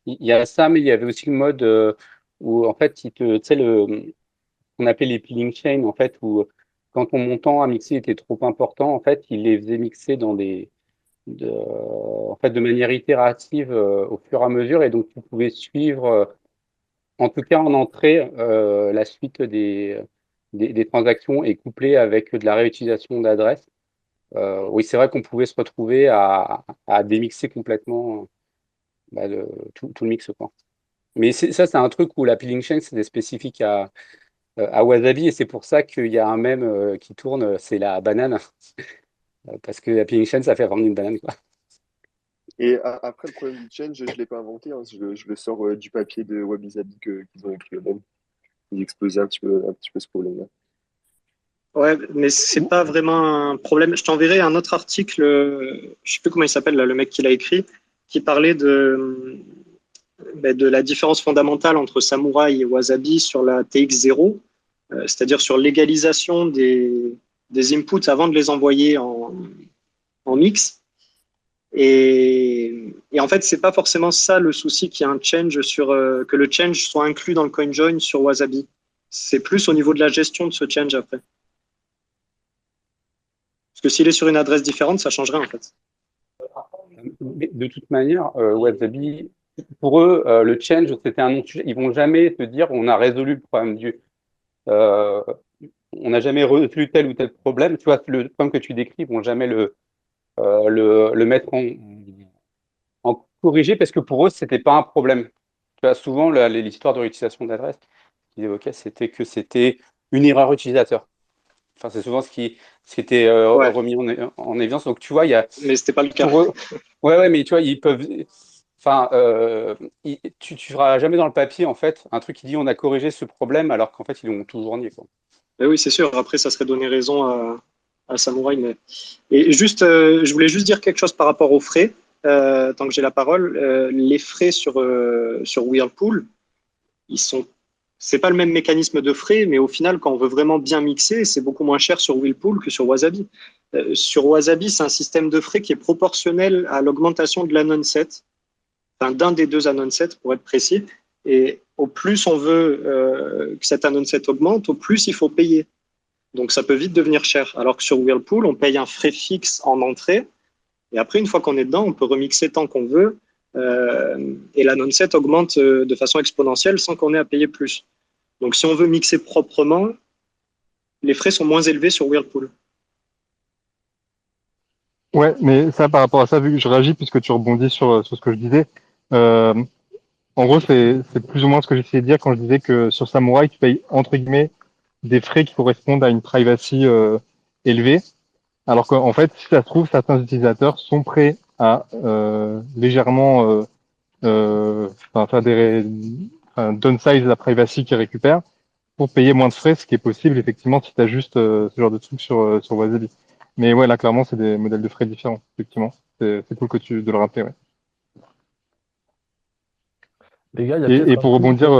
il y a ça, mais il y avait aussi le mode où, en fait, tu sais, qu'on appelait les peeling chains, en fait, où quand ton montant à mixer était trop important, en fait, il les faisait mixer en fait, de manière itérative au fur et à mesure, et donc tu pouvais suivre, en tout cas en entrée, la suite des transactions et coupler avec de la réutilisation d'adresses. Oui, c'est vrai qu'on pouvait se retrouver à démixer complètement tout le mix, quoi. Mais ça, c'est un truc où la peeling chain, c'était spécifique à Wasabi, et c'est pour ça qu'il y a un mème qui tourne, c'est la banane, parce que la peeling chain, ça fait vendre une banane, quoi. Et après, le problème du change, je ne l'ai pas inventé, hein, je le sors du papier de Wabi-Sabi qu'ils ont écrit eux-mêmes. Ils exposaient un petit peu ce problème-là. Ouais, mais c'est pas vraiment un problème. Je t'enverrai un autre article, je sais plus comment il s'appelle, là, le mec qui l'a écrit, qui parlait de la différence fondamentale entre Samurai et Wasabi sur la TX0, c'est-à-dire sur l'égalisation des inputs avant de les envoyer en mix. Et en fait, c'est pas forcément ça le souci qu'il y a un change que le change soit inclus dans le CoinJoin sur Wasabi. C'est plus au niveau de la gestion de ce change après. Parce que s'il est sur une adresse différente, ça changerait en fait. Mais de toute manière, Wasabi, pour eux, le change, c'était un non-sujet. Ils vont jamais te dire on a résolu le problème euh, on n'a jamais résolu tel ou tel problème. Tu vois, le problème que tu décris, ils vont jamais le mettre en corrigé parce que pour eux, c'était pas un problème. Tu vois, souvent, l'histoire de réutilisation d'adresse qu'ils évoquaient, c'était une erreur utilisateur. Enfin, c'est souvent ce qui était Ouais, remis en évidence. Donc, tu vois, il y a mais c'était pas le cas. pour eux, ouais, mais tu vois, ils peuvent. Enfin, tu feras jamais dans le papier en fait un truc qui dit on a corrigé ce problème alors qu'en fait ils l'ont toujours nié, quoi. Mais oui, c'est sûr. Après, ça serait donner raison à Samouraï. Mais... Et juste, je voulais juste dire quelque chose par rapport aux frais. Tant que j'ai la parole, les frais sur Whirlpool, ils sont. C'est pas le même mécanisme de frais, mais au final, quand on veut vraiment bien mixer, c'est beaucoup moins cher sur Whirlpool que sur Wasabi. Sur Wasabi, c'est un système de frais qui est proportionnel à l'augmentation de l'annonset, enfin, d'un des deux annonsets pour être précis. Et au plus on veut que cet annonset augmente, au plus il faut payer. Donc ça peut vite devenir cher. Alors que sur Whirlpool, on paye un frais fixe en entrée. Et après, une fois qu'on est dedans, on peut remixer tant qu'on veut. Et l'annonset augmente de façon exponentielle sans qu'on ait à payer plus. Donc si on veut mixer proprement, les frais sont moins élevés sur Whirlpool. Ouais, mais ça, par rapport à ça, vu que je réagis puisque tu rebondis sur ce que je disais, euh, en gros, c'est plus ou moins ce que j'essayais de dire quand je disais que sur Samurai, tu payes entre guillemets des frais qui correspondent à une privacy élevée, alors qu'en fait, si ça se trouve, certains utilisateurs sont prêts à légèrement enfin, faire enfin, downsize la privacy qu'ils récupèrent pour payer moins de frais, ce qui est possible effectivement si tu as juste ce genre de truc sur Wasabi. Mais ouais, là, clairement, c'est des modèles de frais différents, effectivement. C'est cool de le rappeler, ouais. Les gars, il y a peut-être Et un pour truc. rebondir,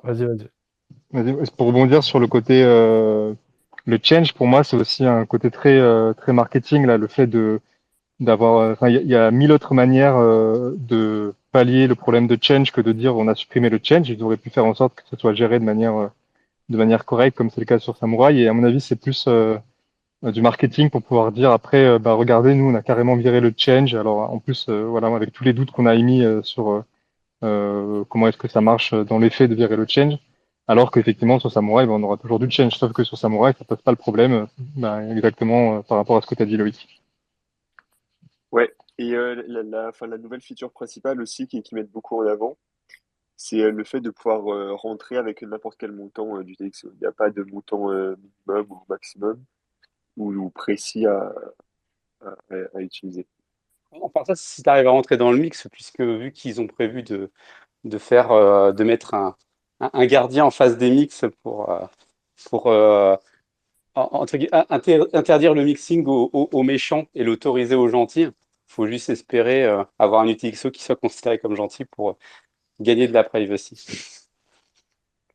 Vas-y, vas-y. pour rebondir sur le côté le change, pour moi, c'est aussi un côté très marketing là, le fait de d'avoir. Enfin, il y a mille autres manières de pallier le problème de change que de dire on a supprimé le change. Ils auraient pu faire en sorte que ce soit géré de manière correcte, comme c'est le cas sur Samurai. Et à mon avis, c'est plus du marketing pour pouvoir dire après, bah regardez, nous on a carrément viré le change. Alors en plus, voilà, avec tous les doutes qu'on a émis sur comment est-ce que ça marche dans les faits de virer le change. Alors qu'effectivement, sur Samurai, ben, on aura toujours du change, sauf que sur Samurai, ça pose pas le problème, ben, exactement par rapport à ce que tu as dit, Loïc. Ouais, et enfin, la nouvelle feature principale aussi qui mettent beaucoup en avant, c'est le fait de pouvoir rentrer avec n'importe quel montant du TXO. Il n'y a pas de montant minimum ou maximum ou précis à utiliser. Enfin, ça, si tu arrives à rentrer dans le mix, puisque vu qu'ils ont prévu de mettre un gardien en face des mix pour interdire le mixing aux méchants et l'autoriser aux gentils, il faut juste espérer avoir un UTXO qui soit considéré comme gentil pour gagner de la privacy.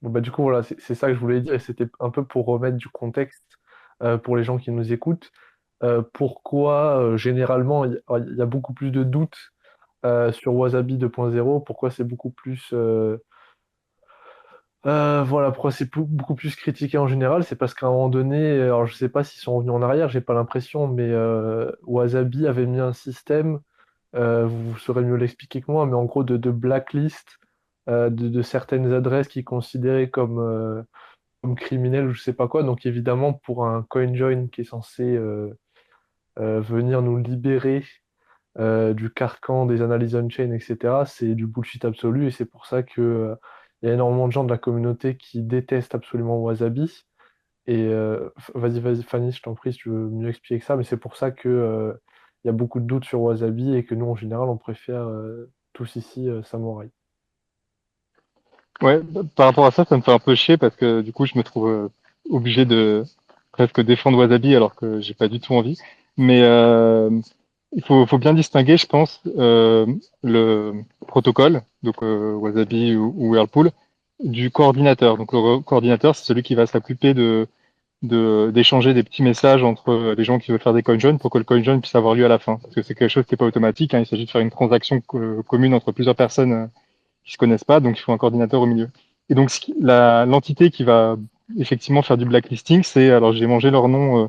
Bon, bah, du coup, voilà, c'est ça que je voulais dire, et c'était un peu pour remettre du contexte pour les gens qui nous écoutent. Pourquoi, généralement, il y a beaucoup plus de doutes sur Wasabi 2.0, pourquoi c'est beaucoup plus voilà, pourquoi c'est beaucoup plus critiqué en général, c'est parce qu'à un moment donné, alors je sais pas s'ils sont revenus en arrière, j'ai pas l'impression, mais Wasabi avait mis un système, vous saurez mieux l'expliquer que moi, mais en gros de blacklist de certaines adresses qui considéraient comme criminelles ou je sais pas quoi. Donc évidemment, pour un CoinJoin qui est censé venir nous libérer du carcan, des analyses on-chain, etc., c'est du bullshit absolu et c'est pour ça que, il y a énormément de gens de la communauté qui détestent absolument Wasabi. Et vas-y, Fanny, je t'en prie, si tu veux mieux expliquer que ça, mais c'est pour ça que, il y a beaucoup de doutes sur Wasabi et que nous, en général, on préfère tous ici Samouraï. Ouais, par rapport à ça, ça me fait un peu chier parce que du coup, je me trouve obligé de presque défendre Wasabi alors que j'ai pas du tout envie. Mais faut bien distinguer, je pense, le protocole, donc Wasabi ou Whirlpool, du coordinateur. Donc coordinateur, c'est celui qui va s'occuper d'échanger des petits messages entre les gens qui veulent faire des CoinJoin pour que le CoinJoin puisse avoir lieu à la fin. Parce que c'est quelque chose qui n'est pas automatique, hein, il s'agit de faire une transaction commune entre plusieurs personnes qui se connaissent pas, donc il faut un coordinateur au milieu. Et donc l'entité qui va effectivement faire du blacklisting, c'est, alors j'ai mangé leur nom,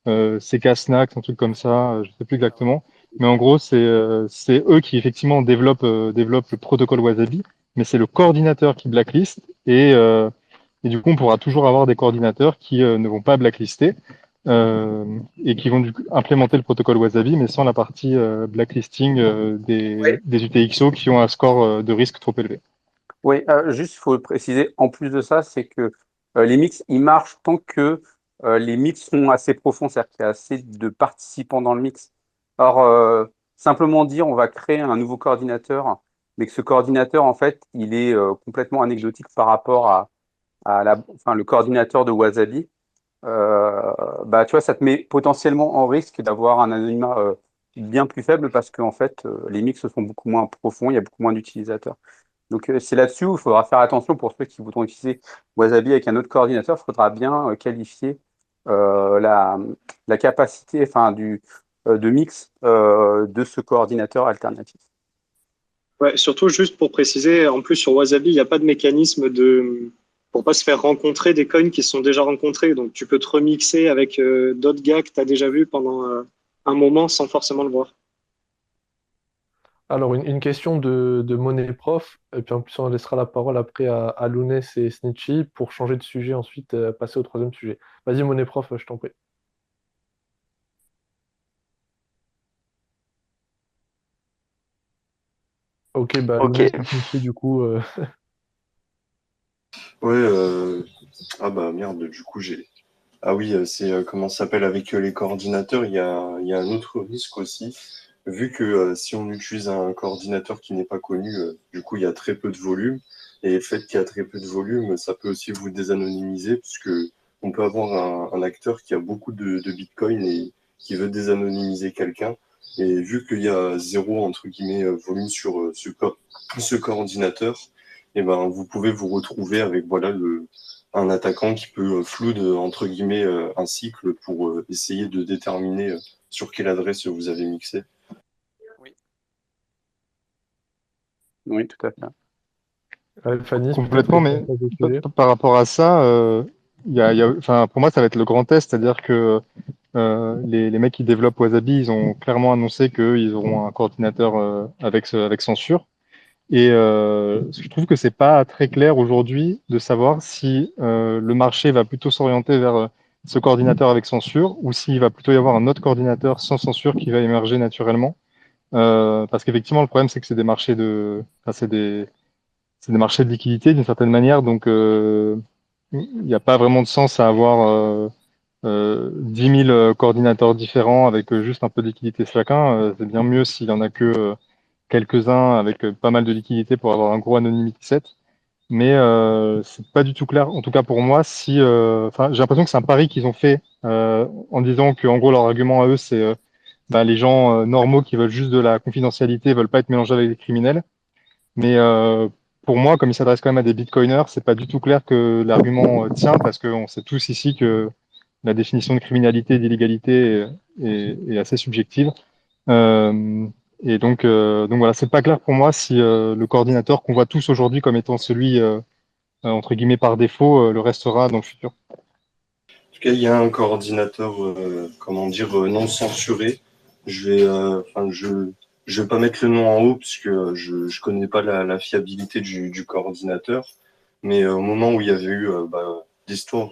CK Snacks, un truc comme ça, je sais plus exactement, mais en gros c'est eux qui effectivement développent le protocole Wasabi, mais c'est le coordinateur qui blacklist et du coup on pourra toujours avoir des coordinateurs qui ne vont pas blacklister. Et qui vont du coup implémenter le protocole Wasabi, mais sans la partie blacklisting des UTXO qui ont un score de risque trop élevé. Oui, juste, il faut préciser, en plus de ça, c'est que les mix, ils marchent tant que les mix sont assez profonds, c'est-à-dire qu'il y a assez de participants dans le mix. Alors, simplement dire, on va créer un nouveau coordinateur, mais que ce coordinateur, en fait, il est complètement anecdotique par rapport enfin, le coordinateur de Wasabi. Bah, tu vois, ça te met potentiellement en risque d'avoir un anonymat bien plus faible parce qu'en fait, les mix sont beaucoup moins profonds, il y a beaucoup moins d'utilisateurs. Donc, c'est là-dessus où il faudra faire attention pour ceux qui voudront utiliser Wasabi avec un autre coordinateur. Il faudra bien qualifier la capacité enfin, de mix de ce coordinateur alternatif. Ouais, surtout juste pour préciser, en plus sur Wasabi, il n'y a pas de mécanisme pour pas se faire rencontrer des coins qui se sont déjà rencontrés. Donc tu peux te remixer avec d'autres gars que tu as déjà vus pendant un moment sans forcément le voir. Alors, une question de Money Prof, et puis en plus, on laissera la parole après à Lounès et Snitchy pour changer de sujet, ensuite passer au troisième sujet. Vas-y, Money Prof, je t'en prie. Ok, bah Ok. Lounès et Snitchy, du coup, Ouais, ah bah merde, du coup j'ai. Ah oui, c'est comment ça s'appelle avec les coordinateurs, il y a un autre risque aussi. Vu que si on utilise un coordinateur qui n'est pas connu, du coup il y a très peu de volume. Et le fait qu'il y a très peu de volume, ça peut aussi vous désanonymiser, puisque on peut avoir un acteur qui a beaucoup de Bitcoin et qui veut désanonymiser quelqu'un. Et vu qu'il y a zéro entre guillemets volume sur ce coordinateur, et ben vous pouvez vous retrouver avec voilà un attaquant qui peut flood entre guillemets un cycle pour essayer de déterminer sur quelle adresse vous avez mixé. Oui, tout à fait. Fanny, peut-être que Complètement, tu mais partages le sujet. par rapport à ça, enfin, pour moi, ça va être le grand test, c'est-à-dire que les mecs qui développent Wasabi, ils ont clairement annoncé qu'ils auront un coordinateur avec censure. Et je trouve que c'est pas très clair aujourd'hui de savoir si le marché va plutôt s'orienter vers ce coordinateur avec censure ou s'il va plutôt y avoir un autre coordinateur sans censure qui va émerger naturellement. Parce qu'effectivement, le problème, c'est que c'est des marchés enfin, c'est des marchés de liquidité d'une certaine manière, donc il n'y a pas vraiment de sens à avoir 10 000 coordinateurs différents avec juste un peu de liquidité chacun. C'est bien mieux s'il y en a que quelques-uns avec pas mal de liquidité pour avoir un gros anonymity set. Mais c'est pas du tout clair, en tout cas pour moi, si. Enfin, j'ai l'impression que c'est un pari qu'ils ont fait en disant que en gros leur argument à eux, c'est bah, les gens normaux qui veulent juste de la confidentialité, veulent pas être mélangés avec des criminels. Mais pour moi, comme il s'adresse quand même à des bitcoiners, c'est pas du tout clair que l'argument tient parce qu'on sait tous ici que la définition de criminalité et d'illégalité est assez subjective. Donc voilà, c'est pas clair pour moi si le coordinateur qu'on voit tous aujourd'hui comme étant celui entre guillemets par défaut le restera dans le futur. En tout cas, il y a un coordinateur, comment dire, non censuré. Je vais pas mettre le nom en haut puisque je connais pas la fiabilité du coordinateur. Mais au moment où il y avait eu l'histoire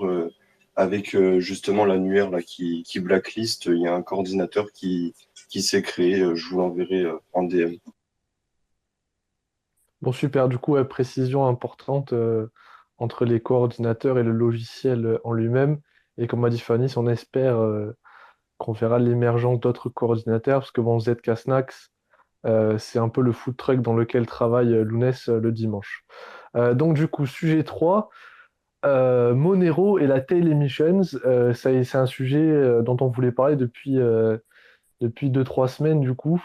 avec justement l'annuaire là, qui blacklist, il y a un coordinateur qui s'est créé. Je vous l'enverrai en DM. Bon, super. Du coup, ouais, précision importante entre les coordinateurs et le logiciel en lui-même. Et comme a dit Fanny, on espère qu'on verra l'émergence d'autres coordinateurs, parce que bon, ZK Snacks, c'est un peu le food truck dans lequel travaille Lounès le dimanche. Donc du coup, sujet 3, Monero et la Tail Emissions. C'est un sujet dont on voulait parler depuis 2, 3 semaines, du coup,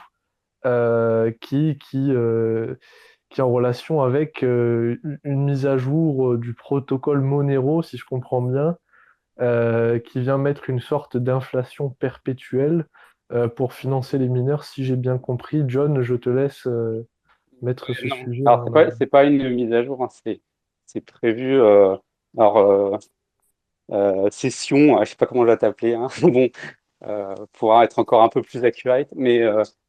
qui est en relation avec une mise à jour du protocole Monero, si je comprends bien, qui vient mettre une sorte d'inflation perpétuelle pour financer les mineurs, si j'ai bien compris. John, je te laisse mettre ce Non. sujet Alors, en c'est pas une mise à jour, hein, c'est prévu. Alors, session, je sais pas comment je vais t'appeler, hein, bon, pour être encore un peu plus accurate, mais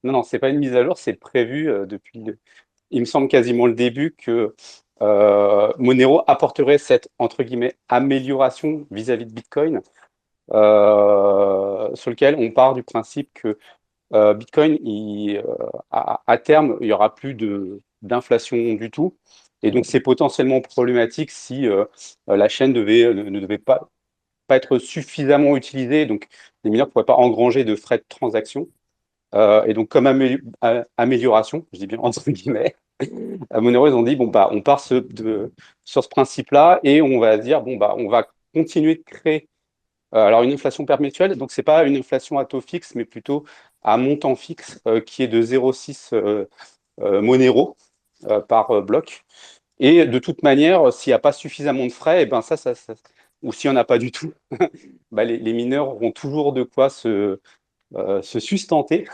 non, non, c'est pas une mise à jour, c'est prévu depuis, il me semble quasiment le début que Monero apporterait cette entre guillemets amélioration vis-à-vis de Bitcoin, sur lequel on part du principe que Bitcoin, à terme, il y aura plus d'inflation du tout. Et donc, c'est potentiellement problématique si la chaîne ne devait pas être suffisamment utilisée. Donc, les mineurs ne pourraient pas engranger de frais de transaction. Et donc, comme amélioration, je dis bien entre guillemets, à Monero, ils ont dit, bon, bah, on part sur ce principe-là et on va dire, bon, bah, on va continuer de créer alors, une inflation perpétuelle, donc c'est pas une inflation à taux fixe, mais plutôt à montant fixe qui est de 0,6 Monero par bloc. Et de toute manière, s'il n'y a pas suffisamment de frais, et ben ou s'il n'y en a pas du tout, bah les mineurs auront toujours de quoi se sustenter.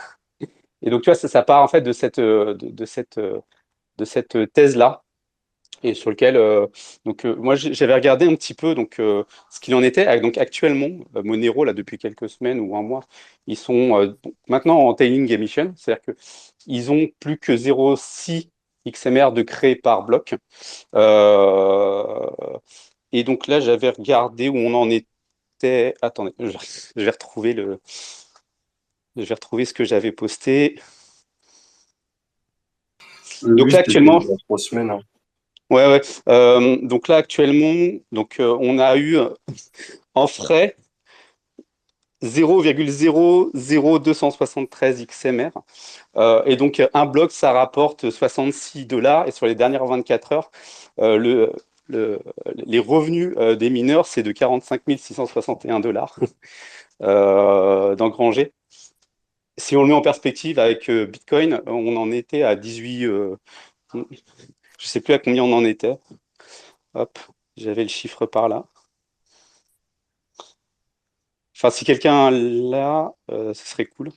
Et donc, tu vois, ça part en fait de cette thèse-là et sur lequel moi j'avais regardé un petit peu ce qu'il en était. Donc actuellement Monero là depuis quelques semaines ou un mois, ils sont maintenant en tailing emission, c'est-à-dire que ils ont plus que 0,6 XMR de créé par bloc. Euh, et donc là j'avais regardé où on en était. Attendez, je vais retrouver ce que j'avais posté. Donc Oui, là c'était il actuellement, y a 3 semaines. Hein. ouais, ouais. Donc là actuellement, on a eu en frais 0,00273 XMR. Et donc, un bloc, ça rapporte 66 dollars. Et sur les dernières 24 heures, euh, le, les revenus des mineurs, c'est de 45 661 dollars d'engranger. Si on le met en perspective avec Bitcoin, on en était à 18. Je ne sais plus à combien on en était. Hop, j'avais le chiffre par là. Enfin, si quelqu'un l'a, ce serait cool.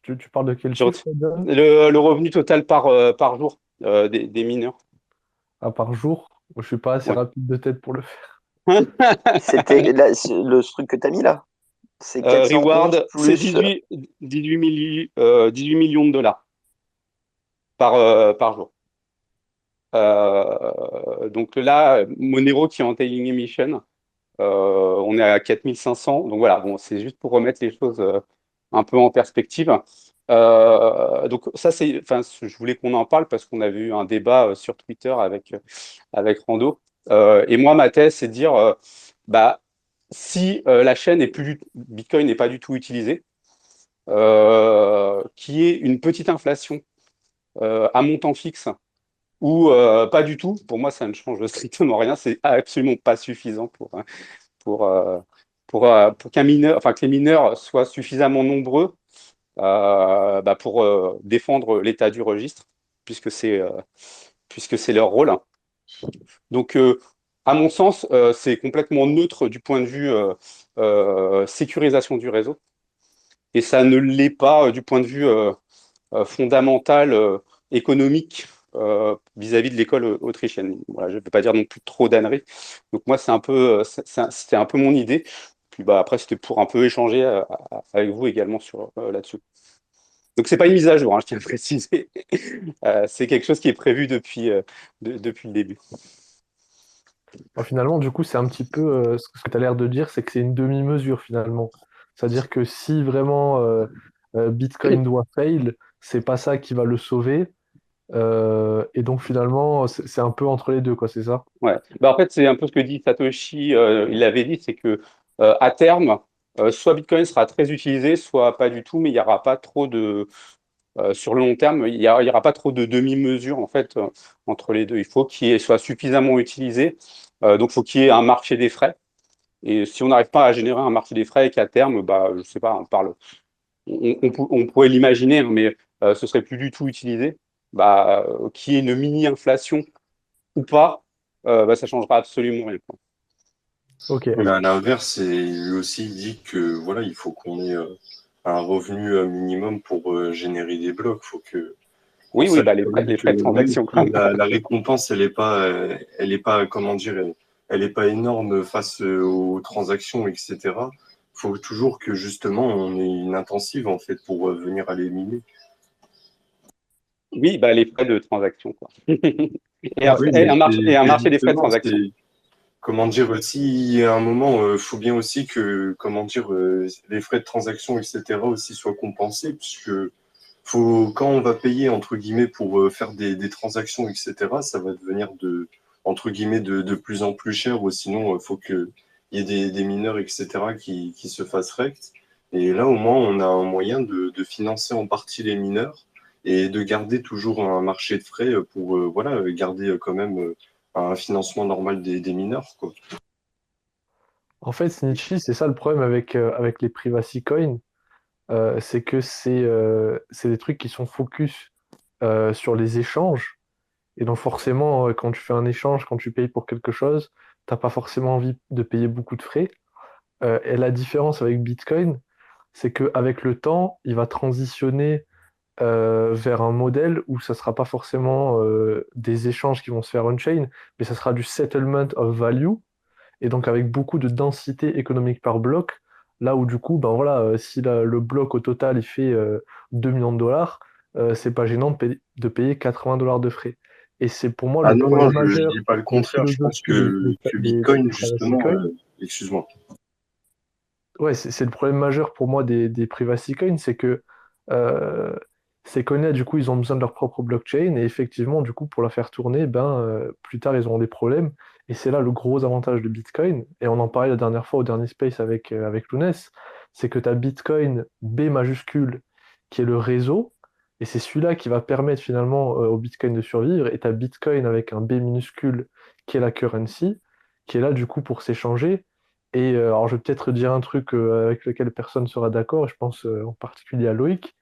Tu parles de quel chiffre, John? Le revenu total par jour des mineurs. Ah, par jour? Moi, je suis pas assez Ouais. rapide de tête pour le faire. C'était le truc que tu as mis là. C'est 411 Reward, c'est plus. 18 millions de dollars par jour. Donc là, Monero qui est en tailing emission, on est à 4500. Donc voilà, bon, c'est juste pour remettre les choses un peu en perspective. Donc ça, enfin, je voulais qu'on en parle parce qu'on avait eu un débat sur Twitter avec Rando. Et moi, ma thèse, c'est de dire, bah, si la chaîne Bitcoin n'est pas du tout utilisée, qui est une petite inflation à montant fixe ou pas du tout, pour moi, ça ne change strictement rien. C'est absolument pas suffisant pour, euh, pour que les mineurs soient suffisamment nombreux pour défendre l'état du registre, puisque c'est leur rôle. Donc, à mon sens, c'est complètement neutre du point de vue sécurisation du réseau, et ça ne l'est pas du point de vue fondamental économique vis-à-vis de l'école autrichienne. Voilà, je ne vais pas dire non plus trop d'âneries. Donc moi, c'était un peu mon idée. Puis bah, après, c'était pour un peu échanger avec vous également là-dessus. Donc c'est pas une mise à jour, hein, je tiens à le préciser. C'est quelque chose qui est prévu depuis le début. Finalement, du coup, c'est un petit peu ce que tu as l'air de dire, c'est que c'est une demi-mesure finalement. C'est-à-dire que si vraiment Bitcoin doit fail, c'est pas ça qui va le sauver. Et donc finalement, c'est un peu entre les deux, quoi, c'est ça? Ouais. Bah, en fait, c'est un peu ce que dit Satoshi, il avait dit, c'est que à terme, soit Bitcoin sera très utilisé, soit pas du tout, mais il n'y aura pas trop de, sur le long terme, il y aura pas trop de demi-mesure en fait entre les deux. Il faut qu'il soit suffisamment utilisé, donc il faut qu'il y ait un marché des frais. Et si on n'arrive pas à générer un marché des frais et qu'à terme, bah, je sais pas, on pourrait l'imaginer, hein, mais ce serait plus du tout utilisé, bah, qu'il y ait une mini-inflation ou pas, bah, ça changera absolument rien, quoi. Ok. Mais à l'inverse, lui aussi il dit que voilà, il faut qu'on ait un revenu minimum pour générer des blocs. Faut que Oui, pour oui, ça, bah, quand même les que frais de même transaction, si quoi. la récompense, elle est pas, comment dire, elle est pas énorme face aux transactions, etc. Faut toujours que justement on ait une intensive en fait pour venir à les miner. Oui, bah, les frais de transaction, quoi. Ouais, Oui, Et mais et un c'est marché des frais de justement, transaction. c'est comment dire aussi, à un moment, faut bien aussi que, comment dire, les frais de transaction, etc. aussi soient compensés, puisque faut, quand on va payer, entre guillemets, pour faire des transactions, etc., ça va devenir entre guillemets, de plus en plus cher, ou sinon, faut qu'il y ait des mineurs, etc., qui se fassent rect. Et là, au moins, on a un moyen de financer en partie les mineurs et de garder toujours un marché de frais pour, voilà, garder quand même un financement normal des mineurs, quoi. en fait, Snitchy, c'est ça le problème avec les privacy coins, c'est que c'est des trucs qui sont focus sur les échanges. Et donc forcément, quand tu fais un échange, quand tu payes pour quelque chose, t'as pas forcément envie de payer beaucoup de frais. Et la différence avec Bitcoin, c'est qu'avec le temps, il va transitionner vers un modèle où ça sera pas forcément des échanges qui vont se faire on-chain, mais ça sera du settlement of value, et donc avec beaucoup de densité économique par bloc, là où du coup, ben voilà, si le bloc au total il fait 2 millions de dollars, c'est pas gênant de payer 80 dollars de frais. Et c'est pour moi Ah le non, non, problème je dis majeur pas le des contraire. Je pense philosophies que des Bitcoin, privacy justement, coins. excuse-moi. Ouais, c'est le problème majeur pour moi des privacy coins, c'est que euh, ces coins-là, du coup, ils ont besoin de leur propre blockchain, et effectivement, du coup, pour la faire tourner, plus tard, ils auront des problèmes. Et c'est là le gros avantage de Bitcoin, et on en parlait la dernière fois au dernier space avec Lounès, c'est que tu as Bitcoin B majuscule, qui est le réseau, et c'est celui-là qui va permettre finalement au Bitcoin de survivre, et tu as Bitcoin avec un B minuscule, qui est la currency, qui est là, du coup, pour s'échanger. Et alors, je vais peut-être dire un truc avec lequel personne ne sera d'accord, je pense en particulier à Loïc,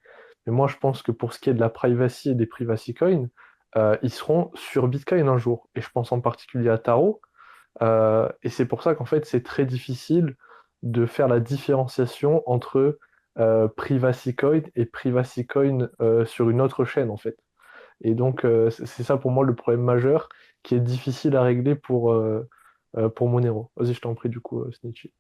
mais moi, je pense que pour ce qui est de la privacy et des privacy coins, ils seront sur Bitcoin un jour. Et je pense en particulier à Taro. Et c'est pour ça qu'en fait, c'est très difficile de faire la différenciation entre privacy coin et privacy coin sur une autre chaîne, en fait. Et donc, c'est ça pour moi le problème majeur qui est difficile à régler pour Monero. Vas-y, je t'en prie, du coup, Snitchy.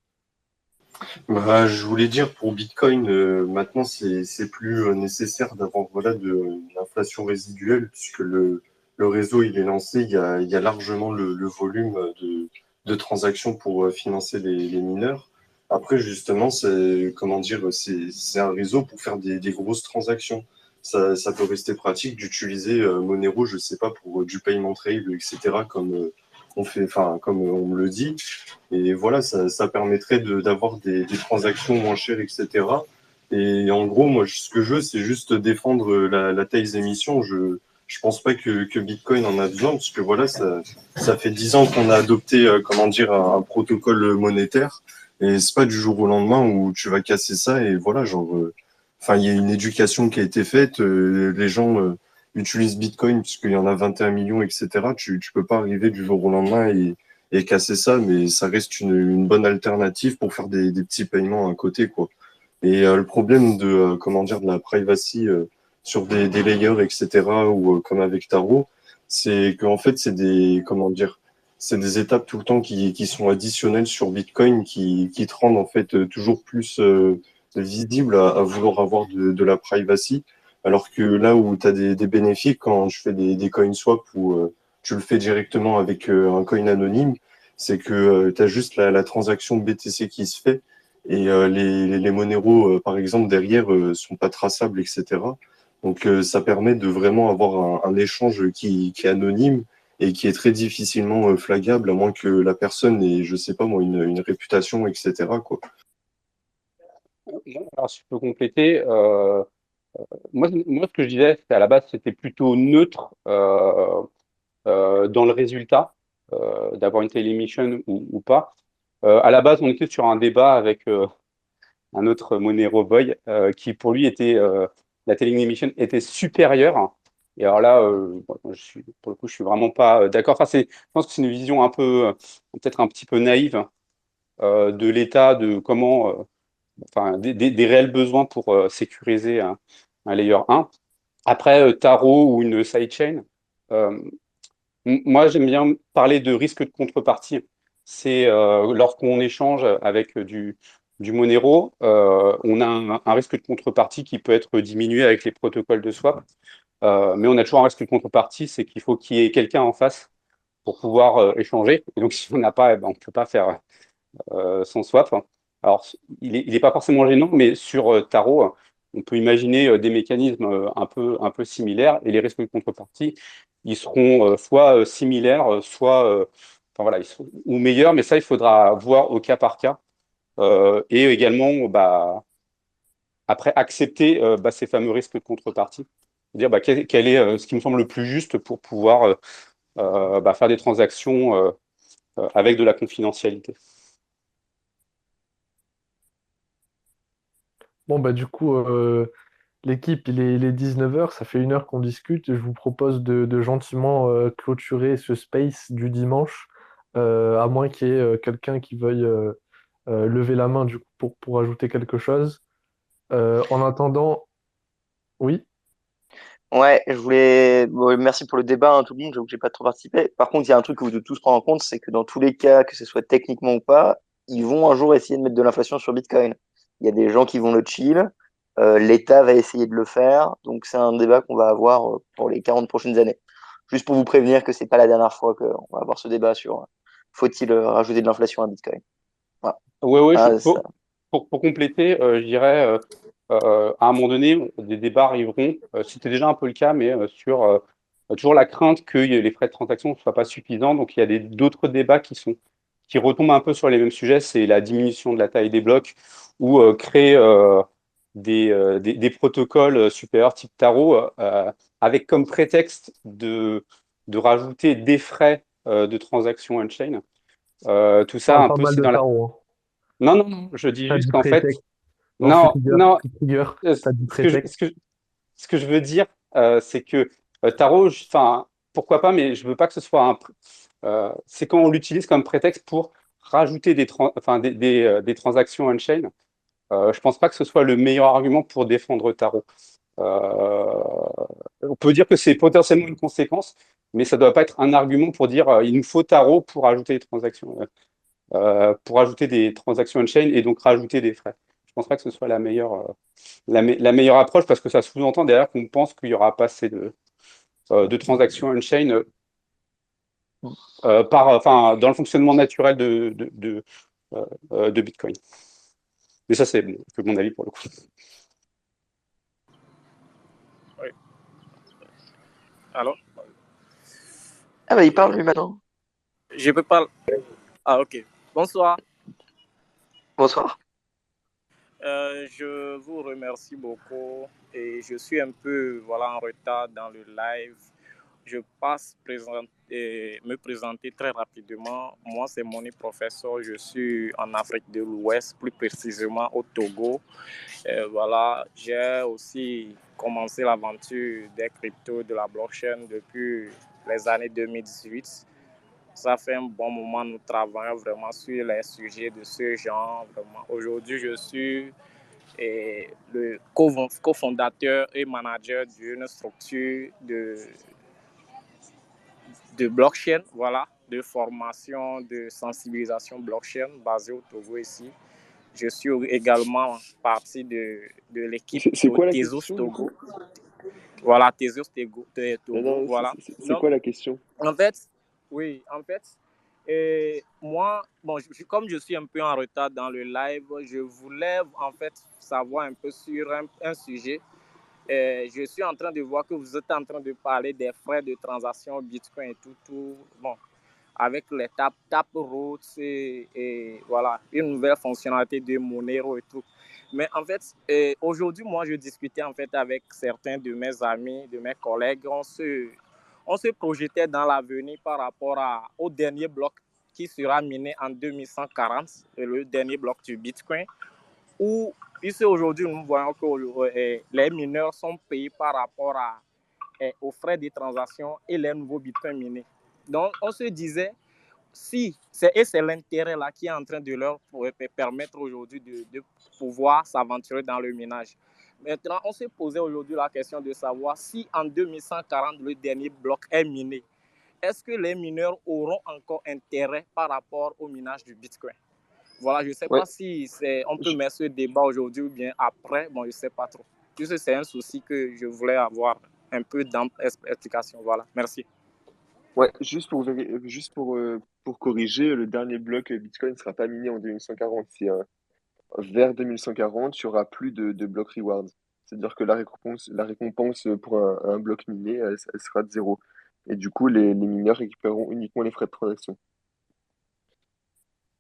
Bah, je voulais dire pour Bitcoin, maintenant c'est plus nécessaire d'avoir voilà une inflation résiduelle puisque le réseau il est lancé, il y a largement le volume de transactions pour financer les mineurs. Après justement c'est comment dire c'est un réseau pour faire des grosses transactions. Ça peut rester pratique d'utiliser Monero, je sais pas pour du payment trail etc. comme on fait, enfin comme on me le dit. Et voilà, ça permettrait d'avoir des transactions moins chères, etc. Et en gros, moi, ce que je veux, c'est juste défendre la taxe d'émission. Je pense pas que Bitcoin en a besoin, parce que voilà, ça fait 10 ans qu'on a adopté, comment dire, un protocole monétaire. Et c'est pas du jour au lendemain où tu vas casser ça. Et voilà, genre, enfin, il y a une éducation qui a été faite. Les gens utilisent Bitcoin puisqu'il y en a 21 millions, etc. Tu peux pas arriver du jour au lendemain et casser ça, mais ça reste une bonne alternative pour faire des petits paiements à côté, quoi. Et le problème de, comment dire, de la privacy sur des layers, etc., ou comme avec Taro, c'est qu'en fait, c'est des, comment dire, c'est des étapes tout le temps qui sont additionnelles sur Bitcoin qui te rendent en fait toujours plus visible à vouloir avoir de la privacy. Alors que là où tu as des bénéfices quand je fais des coin swap ou tu le fais directement avec un coin anonyme, c'est que tu as juste la transaction BTC qui se fait et les Monero, par exemple, derrière, sont pas traçables, etc. Donc, ça permet de vraiment avoir un échange qui est anonyme et qui est très difficilement flaggable, à moins que la personne ait, je sais pas moi, une réputation, etc., quoi. Alors, si je peux compléter, moi, ce que je disais, c'est à la base, c'était plutôt neutre dans le résultat d'avoir une télémission ou pas. À la base, on était sur un débat avec un autre Monero Boy qui, pour lui, la télémission était supérieure. Et alors là, bon, pour le coup, je suis vraiment pas d'accord. Enfin, je pense que c'est une vision un peu, peut-être un petit peu naïve de l'état, de comment, enfin, des réels besoins pour sécuriser un layer 1. Après, Taro ou une sidechain, euh, moi, j'aime bien parler de risque de contrepartie. C'est lorsqu'on échange avec du Monero, on a un risque de contrepartie qui peut être diminué avec les protocoles de swap. Mais on a toujours un risque de contrepartie, c'est qu'il faut qu'il y ait quelqu'un en face pour pouvoir échanger. Et donc, si on n'a pas, eh ben, on ne peut pas faire sans swap. Alors, il est pas forcément gênant, mais sur Taro, on peut imaginer des mécanismes un peu similaires et les risques de contrepartie, ils seront soit similaires, soit enfin, voilà, ou meilleurs, mais ça, il faudra voir au cas par cas. Et également, bah, après, accepter ces fameux risques de contrepartie. Dire bah, quel est ce qui me semble le plus juste pour pouvoir faire des transactions avec de la confidentialité. Bon, bah, du coup, l'équipe, il est 19h, ça fait 1 heure qu'on discute. Je vous propose de gentiment clôturer ce space du dimanche, à moins qu'il y ait quelqu'un qui veuille lever la main du coup, pour ajouter quelque chose. En attendant, oui, Ouais, je voulais. Bon, merci pour le débat, hein, tout le monde. J'avoue que j'ai pas trop participé. Par contre, il y a un truc que vous devez tous prendre en compte, c'est que dans tous les cas, que ce soit techniquement ou pas, ils vont un jour essayer de mettre de l'inflation sur Bitcoin. Il y a des gens qui vont le chill. L'État va essayer de le faire. Donc, c'est un débat qu'on va avoir pour les 40 prochaines années. Juste pour vous prévenir que c'est pas la dernière fois qu'on va avoir ce débat sur faut-il rajouter de l'inflation à Bitcoin. Voilà. Oui, oui, Ah, ça. pour compléter, je dirais, à un moment donné, des débats arriveront, c'était déjà un peu le cas, mais sur toujours la crainte que les frais de transaction ne soient pas suffisants. Donc, il y a d'autres débats qui retombent un peu sur les mêmes sujets, c'est la diminution de la taille des blocs ou créer des protocoles supérieurs type Taro avec comme prétexte de rajouter des frais de transaction on-chain. Tout on ça parle un pas peu, mal c'est de dans la... tarot, hein. Non, non, non, je dis T'as juste dit qu'en fait, prétexte. Non, je suis non, trigger, non, je suis trigger. ce T'as dit ce que je, prétexte. ce que je veux dire, c'est que Tarot, enfin, pourquoi pas, mais je veux pas que ce soit c'est quand on l'utilise comme prétexte pour rajouter des transactions on-chain. Je pense pas que ce soit le meilleur argument pour défendre Tarot. Euh, on peut dire que c'est potentiellement une conséquence, mais ça doit pas être un argument pour dire il nous faut Tarot pour ajouter des transactions on-chain et donc rajouter des frais. Je pense pas que ce soit la meilleure approche parce que ça sous-entend derrière qu'on pense qu'il y aura pas assez de transactions on-chain dans le fonctionnement naturel de Bitcoin. Mais ça, c'est que mon avis pour le coup. Oui. Alors, Ah bah il parle lui maintenant. je peux parler. Ah, ok. Bonsoir. Bonsoir. Je vous remercie beaucoup et je suis un peu en retard dans le live. Je passe me présenter très rapidement. Moi, c'est Moni Professeur. Je suis en Afrique de l'Ouest, plus précisément au Togo. J'ai aussi commencé l'aventure des cryptos, de la blockchain depuis les années 2018. Ça fait un bon moment que nous travaillons vraiment sur les sujets de ce genre. Aujourd'hui, je suis le cofondateur et manager d'une structure de blockchain, de formation, de sensibilisation blockchain basée au Togo ici. Je suis également partie de l'équipe C'est quoi la Tezos question, du Togo. coup? Tezos Togo, Non, voilà. c'est Non, quoi la question? en fait, oui, en fait, Et moi, bon, comme je suis un peu en retard dans le live, je voulais en fait savoir un peu sur un sujet. Je suis en train de voir que vous êtes en train de parler des frais de transaction Bitcoin et tout. Bon, avec les Taproot et voilà, une nouvelle fonctionnalité de Monero et tout. Mais en fait, aujourd'hui, moi, je discutais en fait avec certains de mes amis, de mes collègues. On se projetait dans l'avenir par rapport au dernier bloc qui sera miné en 2140, le dernier bloc du Bitcoin, où ici aujourd'hui, nous voyons que les mineurs sont payés par rapport aux frais de transaction et les nouveaux Bitcoins minés. Donc, on se disait, c'est l'intérêt là qui est en train de leur permettre aujourd'hui de pouvoir s'aventurer dans le minage. Maintenant, on se posait aujourd'hui la question de savoir si en 2140, le dernier bloc est miné, est-ce que les mineurs auront encore intérêt par rapport au minage du Bitcoin? Voilà, je ne sais Ouais, pas si on peut mettre ce débat aujourd'hui ou bien après. Bon, je ne sais pas trop. Juste, c'est un souci que je voulais avoir un peu d'explication. Voilà, merci. ouais, pour corriger, le dernier bloc Bitcoin ne sera pas miné en 2140. Vers 2140, il n'y aura plus de block reward. C'est-à-dire que la récompense pour un bloc miné, elle sera de zéro. Et du coup, les mineurs récupéreront uniquement les frais de transaction.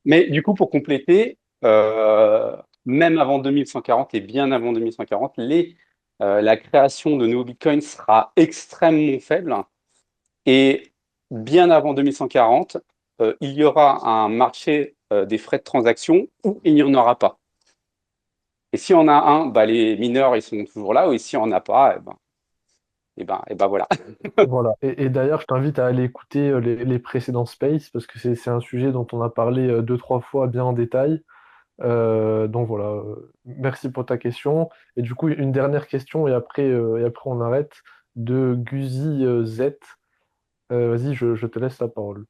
Mais du coup, pour compléter, même avant 2140 et bien avant 2140, la création de nouveaux bitcoins sera extrêmement faible. Et bien avant 2140, il y aura un marché des frais de transaction où il n'y en aura pas. Et si on a un, bah, les mineurs, ils sont toujours là. Et si on n'a pas, voilà. Voilà. Et d'ailleurs, je t'invite à aller écouter les précédents Space parce que c'est un sujet dont on a parlé deux, trois fois bien en détail. Donc voilà, merci pour ta question. Et du coup, une dernière question et après on arrête de Guzy Z. Vas-y, je te laisse la parole.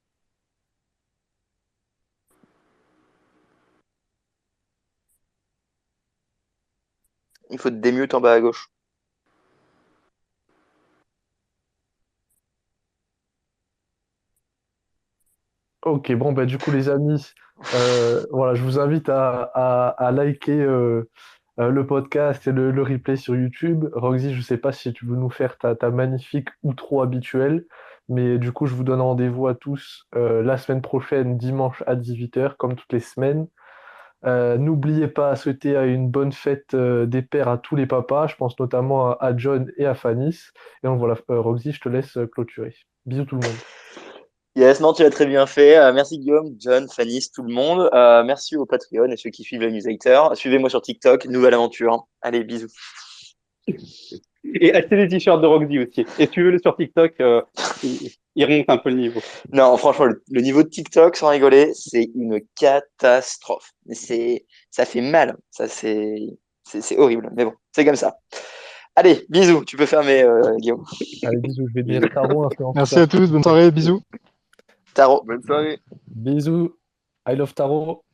Il faut te démute en bas à gauche. Ok, bon, bah, du coup, les amis, voilà, je vous invite à liker le podcast et le replay sur YouTube. Roxy, je sais pas si tu veux nous faire ta magnifique outro habituelle, mais du coup, je vous donne rendez-vous à tous la semaine prochaine, dimanche à 18h, comme toutes les semaines. N'oubliez pas à souhaiter une bonne fête des pères à tous les papas. Je pense notamment à John et à Fanis. Et donc voilà, Roxy, je te laisse clôturer. Bisous tout le monde. Yes, non, tu l'as très bien fait. Merci Guillaume, John, Fanis, tout le monde. Merci aux Patreon et ceux qui suivent le newsletter. Suivez-moi sur TikTok, nouvelle aventure. Allez, bisous. Et achetez des t-shirts de Roxy aussi. Et tu veux le sur TikTok, il remonte un peu le niveau. Non, franchement, le niveau de TikTok, sans rigoler, c'est une catastrophe. Ça fait mal. C'est horrible. Mais bon, c'est comme ça. Allez, bisous. Tu peux fermer, Guillaume. Allez, bisous, je vais devenir Taro, Merci à tous, bonne soirée, bisous. Taro. Bonne soirée. Bisous. I love Taro.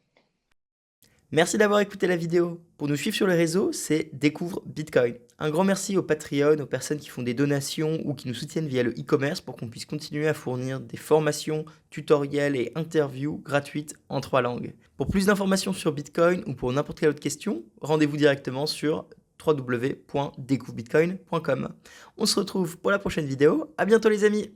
Merci d'avoir écouté la vidéo. Pour nous suivre sur les réseaux, c'est Découvre Bitcoin. Un grand merci aux Patreon, aux personnes qui font des donations ou qui nous soutiennent via le e-commerce pour qu'on puisse continuer à fournir des formations, tutoriels et interviews gratuites en 3 langues. Pour plus d'informations sur Bitcoin ou pour n'importe quelle autre question, rendez-vous directement sur www.découvrebitcoin.com. On se retrouve pour la prochaine vidéo. À bientôt les amis.